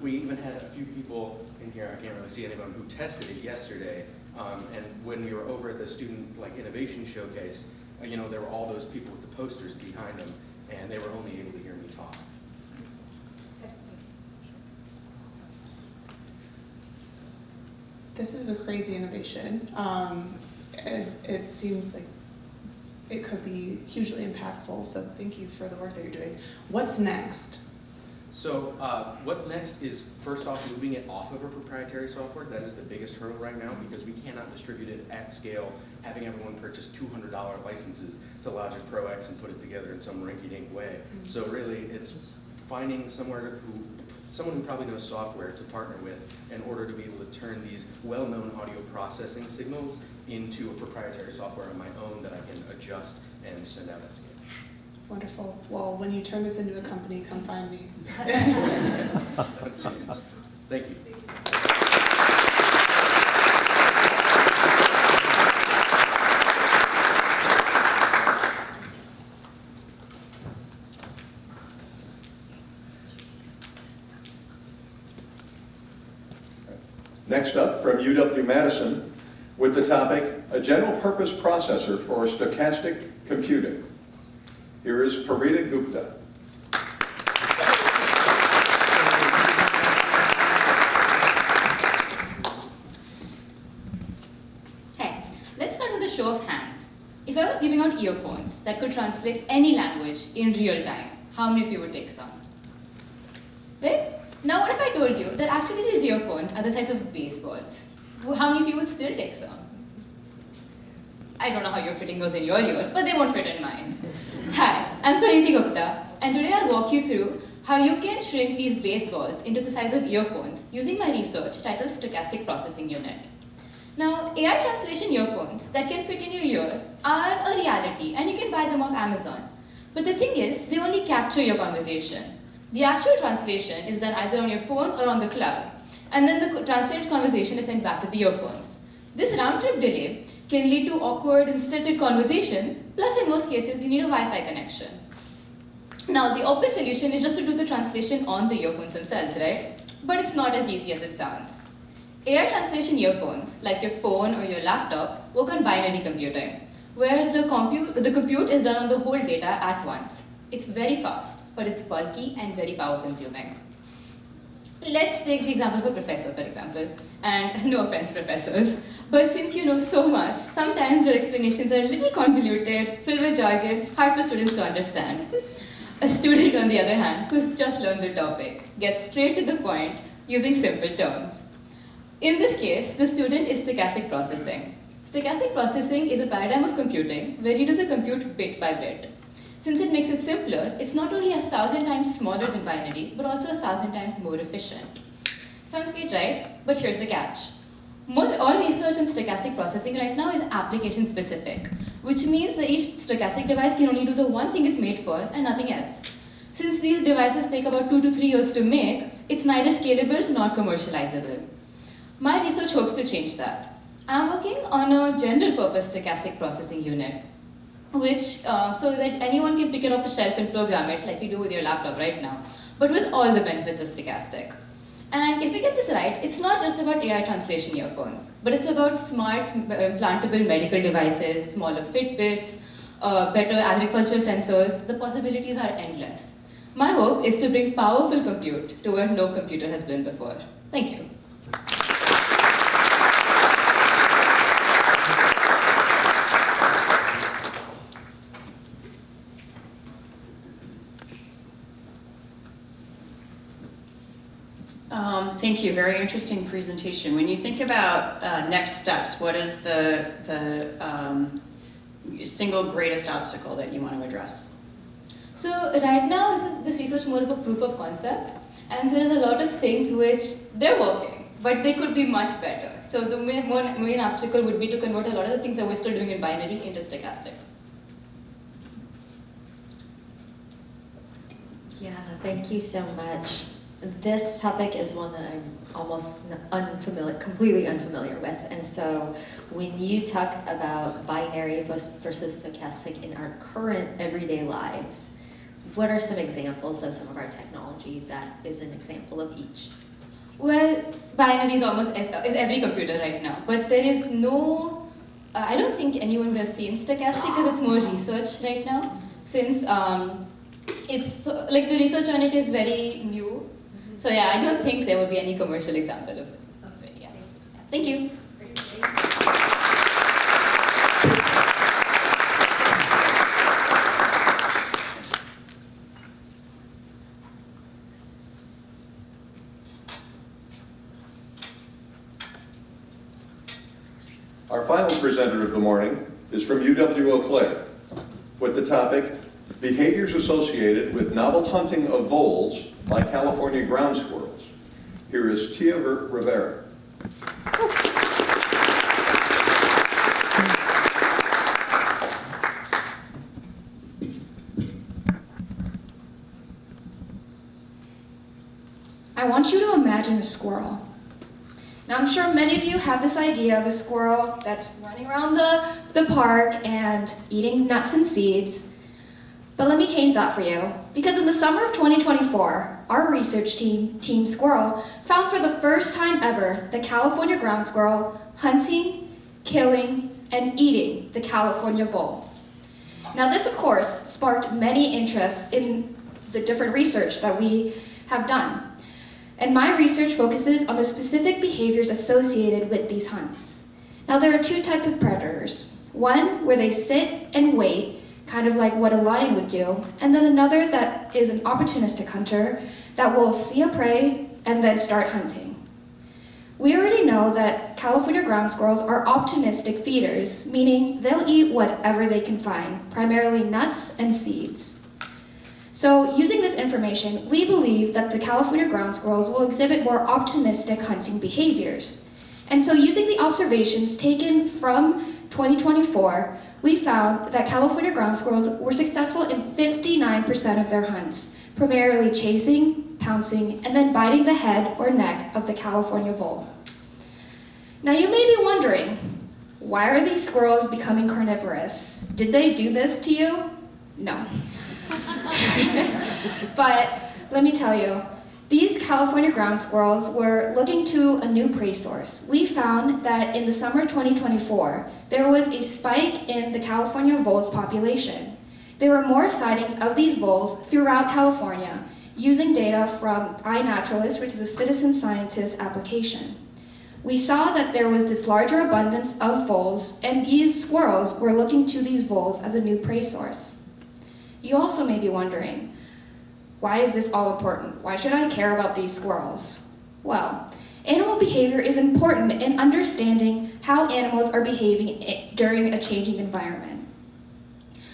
We even had a few people in here, I can't really see anyone, who tested it yesterday. And when we were over at the student innovation showcase, there were all those people with the posters behind them, and they were only able to hear me talk. This is a crazy innovation. It seems like it could be hugely impactful, so thank you for the work that you're doing. What's next? So what's next is, first off, moving it off of a proprietary software. That is the biggest hurdle right now because we cannot distribute it at scale, having everyone purchase $200 licenses to Logic Pro X and put it together in some rinky-dink way. Mm-hmm. So really, it's finding someone who probably knows software to partner with in order to be able to turn these well-known audio processing signals into a proprietary software on my own that I can adjust and send out at scale. Wonderful. Well, when you turn this into a company, come find me. Thank you. Next up, from UW-Madison, with the topic, a general purpose processor for stochastic computing. Here is Parita Gupta. Hey, let's start with a show of hands. If I was giving out earphones that could translate any language in real time, how many of you would take some? Right? Now what if I told you that actually these earphones are the size of baseballs? How many of you would still take some? I don't know how you're fitting those in your ear, but they won't fit in mine. Hi, I'm Pariti Gupta, and today I'll walk you through how you can shrink these baseballs into the size of earphones using my research titled Stochastic Processing Unit. Now, AI translation earphones that can fit in your ear are a reality, and you can buy them off Amazon. But the thing is, they only capture your conversation. The actual translation is done either on your phone or on the cloud, and then the translated conversation is sent back to the earphones. This round-trip delay can lead to awkward and stilted conversations, plus in most cases you need a Wi-Fi connection. Now, the obvious solution is just to do the translation on the earphones themselves, right? But it's not as easy as it sounds. AI translation earphones, like your phone or your laptop, work on binary computing. where the compute is done on the whole data at once. It's very fast, but it's bulky and very power consuming. Let's take the example of a professor, for example, and no offense, professors, but since you know so much, sometimes your explanations are a little convoluted, filled with jargon, hard for students to understand. A student, on the other hand, who's just learned the topic, gets straight to the point using simple terms. In this case, the student is stochastic processing. Stochastic processing is a paradigm of computing where you do the compute bit by bit. Since it makes it simpler, it's not only 1,000 times smaller than binary, but also 1,000 times more efficient. Sounds great, right? But here's the catch. All research in stochastic processing right now is application specific, which means that each stochastic device can only do the one thing it's made for and nothing else. Since these devices take about 2 to 3 years to make, it's neither scalable nor commercializable. My research hopes to change that. I'm working on a general purpose stochastic processing unit, which so that anyone can pick it off a shelf and program it like you do with your laptop right now, but with all the benefits of stochastic. And if we get this right, it's not just about AI translation earphones, but it's about smart implantable medical devices, smaller Fitbits, better agriculture sensors. The possibilities are endless. My hope is to bring powerful compute to where no computer has been before. Thank you. Thank you, very interesting presentation. When you think about next steps, what is the single greatest obstacle that you want to address? So right now, this research is more of a proof of concept, and there's a lot of things which they're working, but they could be much better. So the main obstacle would be to convert a lot of the things that we're still doing in binary into stochastic. Yeah, thank you so much. This topic is one that I'm almost completely unfamiliar with. And so when you talk about binary versus stochastic in our current everyday lives, what are some examples of some of our technology that is an example of each? Well, binary is almost is every computer right now, but there is no, I don't think anyone will have seen stochastic because it's more research right now, since it's like the research on it is very new. So yeah, I don't think there will be any commercial example of this. Yeah. Thank you. Our final presenter of the morning is from UW-Eau Claire with the topic, Behaviors Associated with Novel Hunting of Voles by California Ground Squirrels. Here is Tia Rivera. I want you to imagine a squirrel. Now I'm sure many of you have this idea of a squirrel that's running around the park and eating nuts and seeds. But let me change that for you, because in the summer of 2024, our research team, Team Squirrel, found for the first time ever the California ground squirrel hunting, killing, and eating the California vole. Now this, of course, sparked many interests in the different research that we have done. And my research focuses on the specific behaviors associated with these hunts. Now there are two types of predators. One where they sit and wait, kind of like what a lion would do, and then another that is an opportunistic hunter that will see a prey and then start hunting. We already know that California ground squirrels are opportunistic feeders, meaning they'll eat whatever they can find, primarily nuts and seeds. So using this information, we believe that the California ground squirrels will exhibit more opportunistic hunting behaviors. And so using the observations taken from 2024, we found that California ground squirrels were successful in 59% of their hunts, primarily chasing, pouncing, and then biting the head or neck of the California vole. Now you may be wondering, why are these squirrels becoming carnivorous? Did they do this to you? No. But let me tell you, These California ground squirrels were looking to a new prey source. We found that in the summer of 2024, there was a spike in the California voles population. There were more sightings of these voles throughout California using data from iNaturalist, which is a citizen scientist application. We saw that there was this larger abundance of voles, and these squirrels were looking to these voles as a new prey source. You also may be wondering, why is this all important? Why should I care about these squirrels? Well, animal behavior is important in understanding how animals are behaving during a changing environment.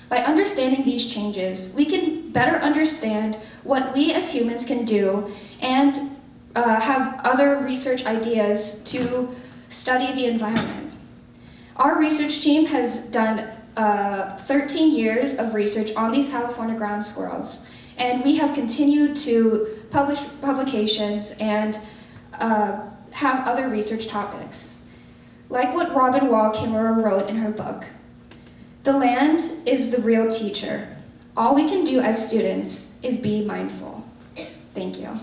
By understanding these changes, we can better understand what we as humans can do and have other research ideas to study the environment. Our research team has done 13 years of research on these California ground squirrels, and we have continued to publish publications and have other research topics. Like what Robin Wall Kimmerer wrote in her book, "The land is the real teacher. All we can do as students is be mindful." Thank you.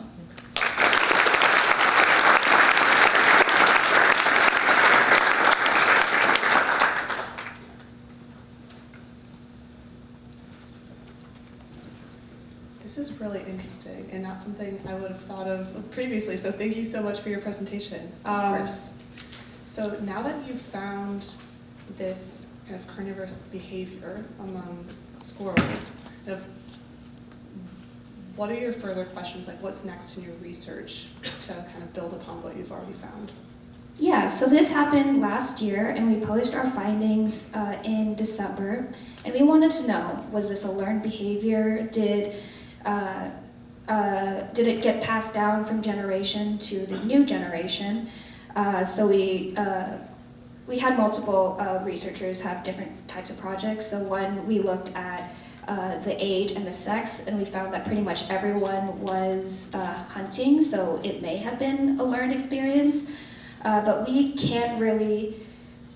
This is really interesting and not something I would have thought of previously, so thank you so much for your presentation. Of course. So now that you've found this kind of carnivorous behavior among squirrels, kind of, what are your further questions? Like, what's next in your research to kind of build upon what you've already found? Yeah, so this happened last year, and we published our findings in December, and we wanted to know, was this a learned behavior? Did it get passed down from generation to the new generation? So we had multiple researchers have different types of projects. So one, we looked at the age and the sex, and we found that pretty much everyone was hunting, so it may have been a learned experience, but we can't really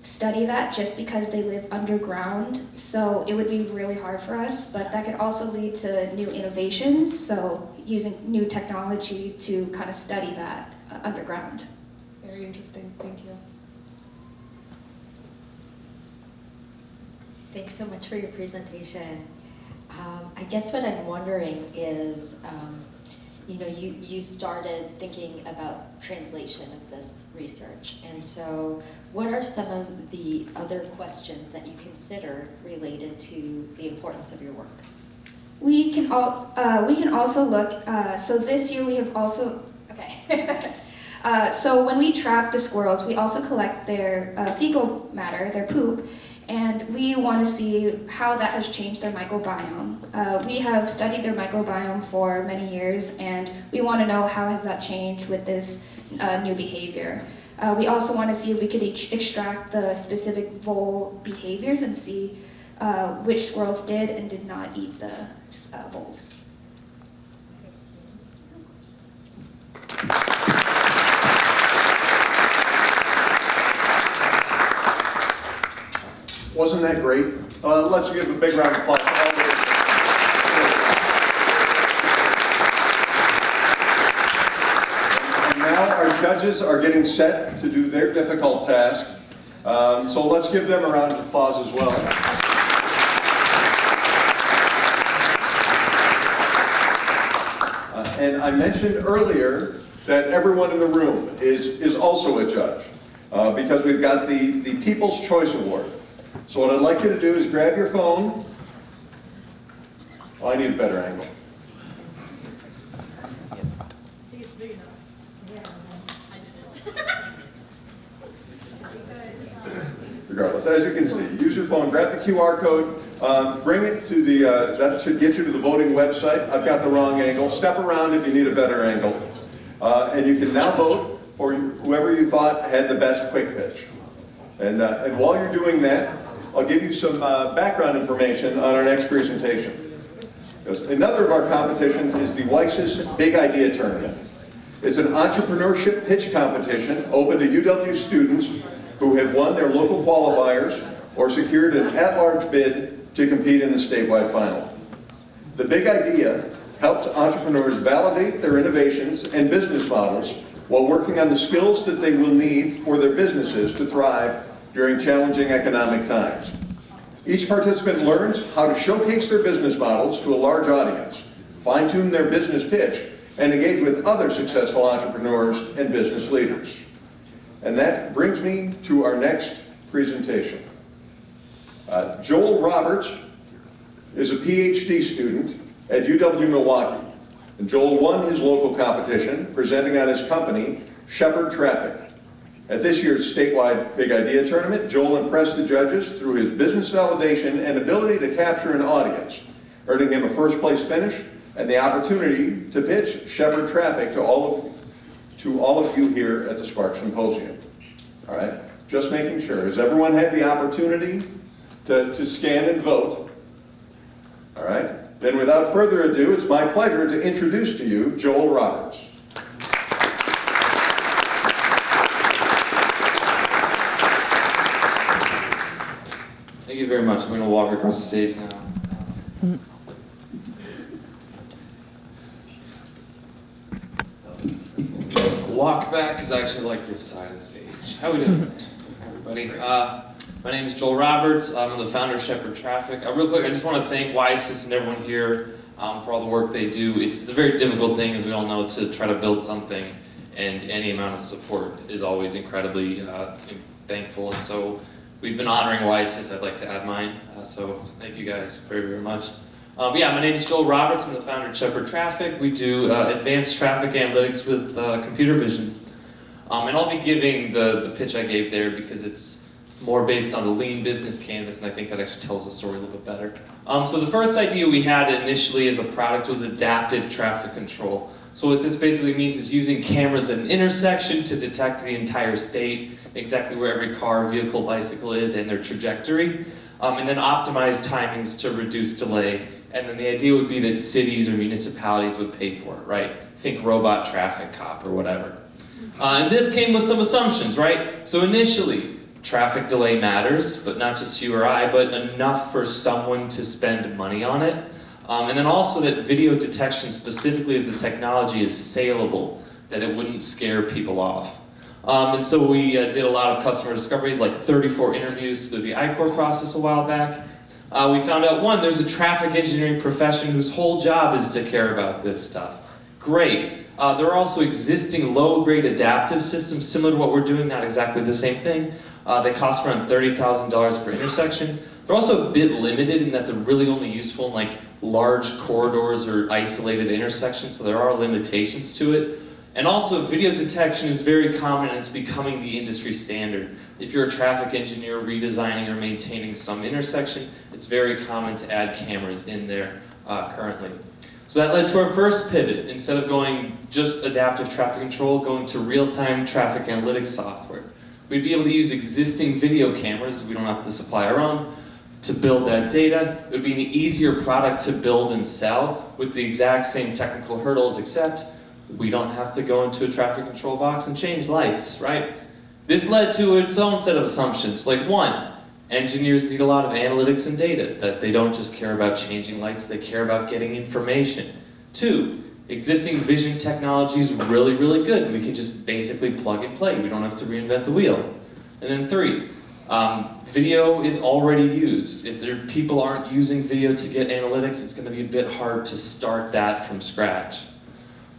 study that just because they live underground, so it would be really hard for us, but that could also lead to new innovations, so using new technology to kind of study that underground. Very interesting, thank you. Thanks so much for your presentation. I guess what I'm wondering is, you started thinking about translation of this research, and so what are some of the other questions that you consider related to the importance of your work? We can also look, so this year we have also, okay. So when we trap the squirrels, we also collect their fecal matter, their poop, and we want to see how that has changed their microbiome. We have studied their microbiome for many years, and we want to know how has that changed with this new behavior. We also want to see if we could extract the specific vole behaviors and see which squirrels did and did not eat the voles. Wasn't that great? Let's give a big round of applause to all of you. And now our judges are getting set to do their difficult task. So let's give them a round of applause as well. And I mentioned earlier that everyone in the room is also a judge because we've got the People's Choice Award. So what I'd like you to do is grab your phone. Oh, I need a better angle. Regardless, as you can see, use your phone, grab the QR code, bring it to the, that should get you to the voting website. I've got the wrong angle. Step around if you need a better angle. And you can now vote for whoever you thought had the best quick pitch. And while you're doing that, I'll give you some background information on our next presentation. Another of our competitions is the WiSys Big Idea Tournament. It's an entrepreneurship pitch competition open to UW students who have won their local qualifiers or secured an at-large bid to compete in the statewide final. The Big Idea helps entrepreneurs validate their innovations and business models while working on the skills that they will need for their businesses to thrive during challenging economic times. Each participant learns how to showcase their business models to a large audience, fine-tune their business pitch, and engage with other successful entrepreneurs and business leaders. And that brings me to our next presentation. Joel Roberts is a PhD student at UW-Milwaukee, and Joel won his local competition presenting on his company, Shepherd Traffic. At this year's statewide Big Idea Tournament, Joel impressed the judges through his business validation and ability to capture an audience, earning him a first place finish and the opportunity to pitch Shepherd Traffic to all of you here at the SPARK Symposium. All right, just making sure. Has everyone had the opportunity to scan and vote? All right, then without further ado, it's my pleasure to introduce to you Joel Roberts. Thank you very much. I'm going to walk across the stage now. Walk back is actually like this side of the stage. How we doing, everybody? My name is Joel Roberts. I'm the founder of Shepherd Traffic. Real quick, I just want to thank WiSys and everyone here for all the work they do. It's a very difficult thing, as we all know, to try to build something, and any amount of support is always incredibly thankful. And so we've been honoring WiSys. I'd like to add mine. So thank you guys very, very much. Yeah, my name is Joel Roberts. I'm the founder of Shepherd Traffic. We do advanced traffic analytics with computer vision. And I'll be giving the pitch I gave there because it's more based on the lean business canvas, and I think that actually tells the story a little bit better. So the first idea we had initially as a product was adaptive traffic control. So what this basically means is using cameras at an intersection to detect the entire state, exactly where every car, vehicle, bicycle is, and their trajectory, and then optimize timings to reduce delay. And then the idea would be that cities or municipalities would pay for it, right? Think robot traffic cop or whatever. And this came with some assumptions, right? So initially, traffic delay matters, but not just you or I, but enough for someone to spend money on it. And then also that video detection specifically as a technology is saleable, that it wouldn't scare people off. And so we did a lot of customer discovery, like 34 interviews through the I-Core process a while back. We found out, one, there's a traffic engineering profession whose whole job is to care about this stuff. Great. There are also existing low-grade adaptive systems similar to what we're doing, not exactly the same thing. They cost around $30,000 per intersection. They're also a bit limited in that they're really only useful in like large corridors or isolated intersections, so there are limitations to it. And also, video detection is very common and it's becoming the industry standard. If you're a traffic engineer redesigning or maintaining some intersection, it's very common to add cameras in there currently. So that led to our first pivot. Instead of going just adaptive traffic control, going to real-time traffic analytics software. We'd be able to use existing video cameras, we don't have to supply our own, to build that data. It would be an easier product to build and sell with the exact same technical hurdles, except we don't have to go into a traffic control box and change lights, right? This led to its own set of assumptions. Like one, engineers need a lot of analytics and data, that they don't just care about changing lights, they care about getting information. Two, existing vision technology is really, really good, and we can just basically plug and play. We don't have to reinvent the wheel. And then three, video is already used. If people aren't using video to get analytics, it's going to be a bit hard to start that from scratch.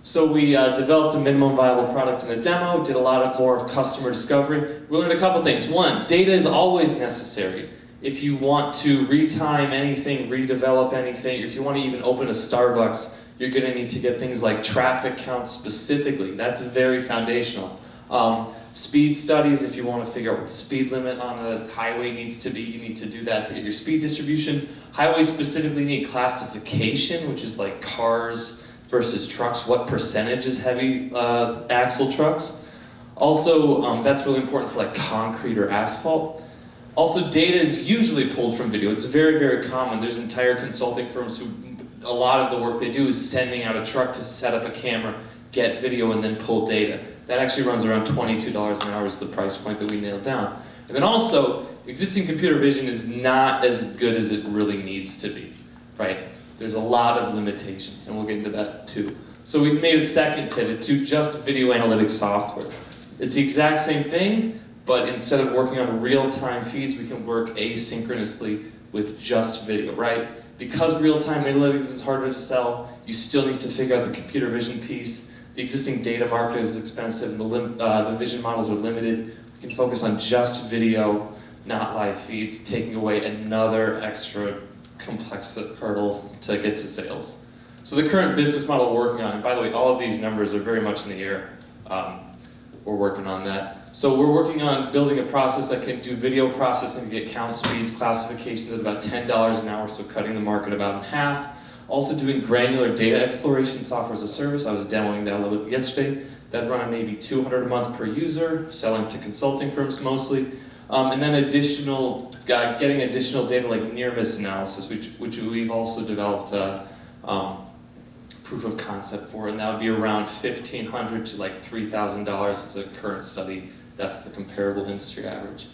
So we developed a minimum viable product in a demo, did a lot more of customer discovery. We learned a couple things. One, data is always necessary. If you want to retime anything, redevelop anything, if you want to even open a Starbucks, you're going to need to get things like traffic counts specifically. That's very foundational. Speed studies, if you want to figure out what the speed limit on a highway needs to be, you need to do that to get your speed distribution. Highways specifically need classification, which is like cars versus trucks, what percentage is heavy axle trucks. Also, that's really important for like concrete or asphalt. Also, data is usually pulled from video. It's very, very common. There's entire consulting firms who, a lot of the work they do is sending out a truck to set up a camera, get video, and then pull data. That actually runs around $22 an hour is the price point that we nailed down. And then also, existing computer vision is not as good as it really needs to be, right? there's a lot of limitations, and we'll get into that too. So we've made a second pivot to just video analytics software. It's the exact same thing, but instead of working on real-time feeds, we can work asynchronously with just video, right? Because real-time analytics is harder to sell, you still need to figure out the computer vision piece. The existing data market is expensive, and the vision models are limited. We can focus on just video, not live feeds, taking away another extra complex hurdle to get to sales. So the current business model we're working on, and by the way, all of these numbers are very much in the air. We're working on that. So we're working on building a process that can do video processing to get count speeds, classifications at about $10 an hour, so cutting the market about in half. Also doing granular data exploration software as a service. I was demoing that a little bit yesterday. That'd run maybe $200 a month per user, selling to consulting firms mostly. And then getting additional data like near-miss analysis, which we've also developed proof of concept for, and that would be around $1,500 to like $3,000 as a current study. That's the comparable industry average.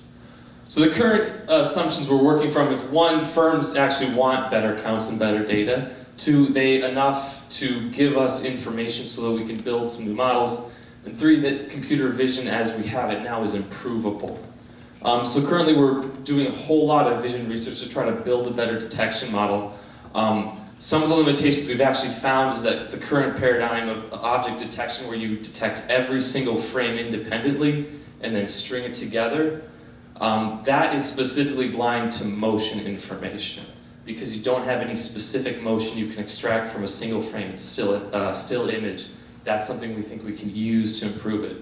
So the current assumptions we're working from is 1, firms actually want better counts and better data. 2, enough to give us information so that we can build some new models. And 3, that computer vision as we have it now is improvable. So currently we're doing a whole lot of vision research to try to build a better detection model. Some of the limitations we've actually found is that the current paradigm of object detection, where you detect every single frame independently and then string it together, that is specifically blind to motion information. Because you don't have any specific motion you can extract from a single frame. It's a still image. That's something we think we can use to improve it.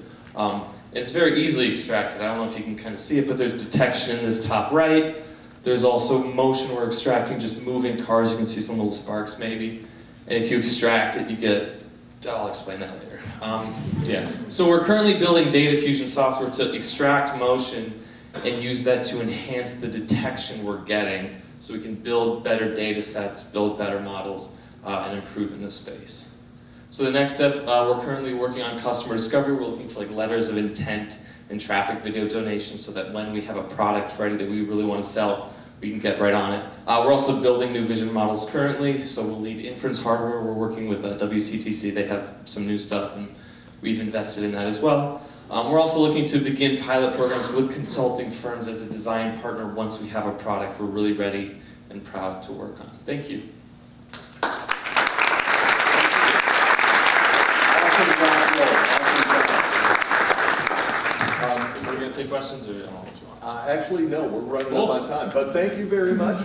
It's very easily extracted. I don't know if you can kind of see it, but there's detection in this top right. There's also motion. We're extracting just moving cars. You can see some little sparks maybe. And if you extract it, you get, I'll explain that later. Yeah. So we're currently building data fusion software to extract motion and use that to enhance the detection we're getting so we can build better data sets, build better models, and improve in this space. So the next step, we're currently working on customer discovery. We're looking for like letters of intent and traffic video donations so that when we have a product ready that we really want to sell, we can get right on it. We're also building new vision models currently, so we'll need inference hardware. We're working with WCTC. They have some new stuff, and we've invested in that as well. We're also looking to begin pilot programs with consulting firms as a design partner once we have a product we're really ready and proud to work on. Thank you. We're going to take questions, or I don't know what you want. Actually, no, we're running up on time, but thank you very much.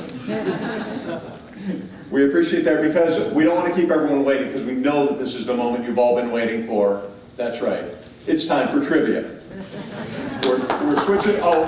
We appreciate that because we don't want to keep everyone waiting because we know that this is the moment you've all been waiting for. That's right. It's time for trivia. We're switching. Oh,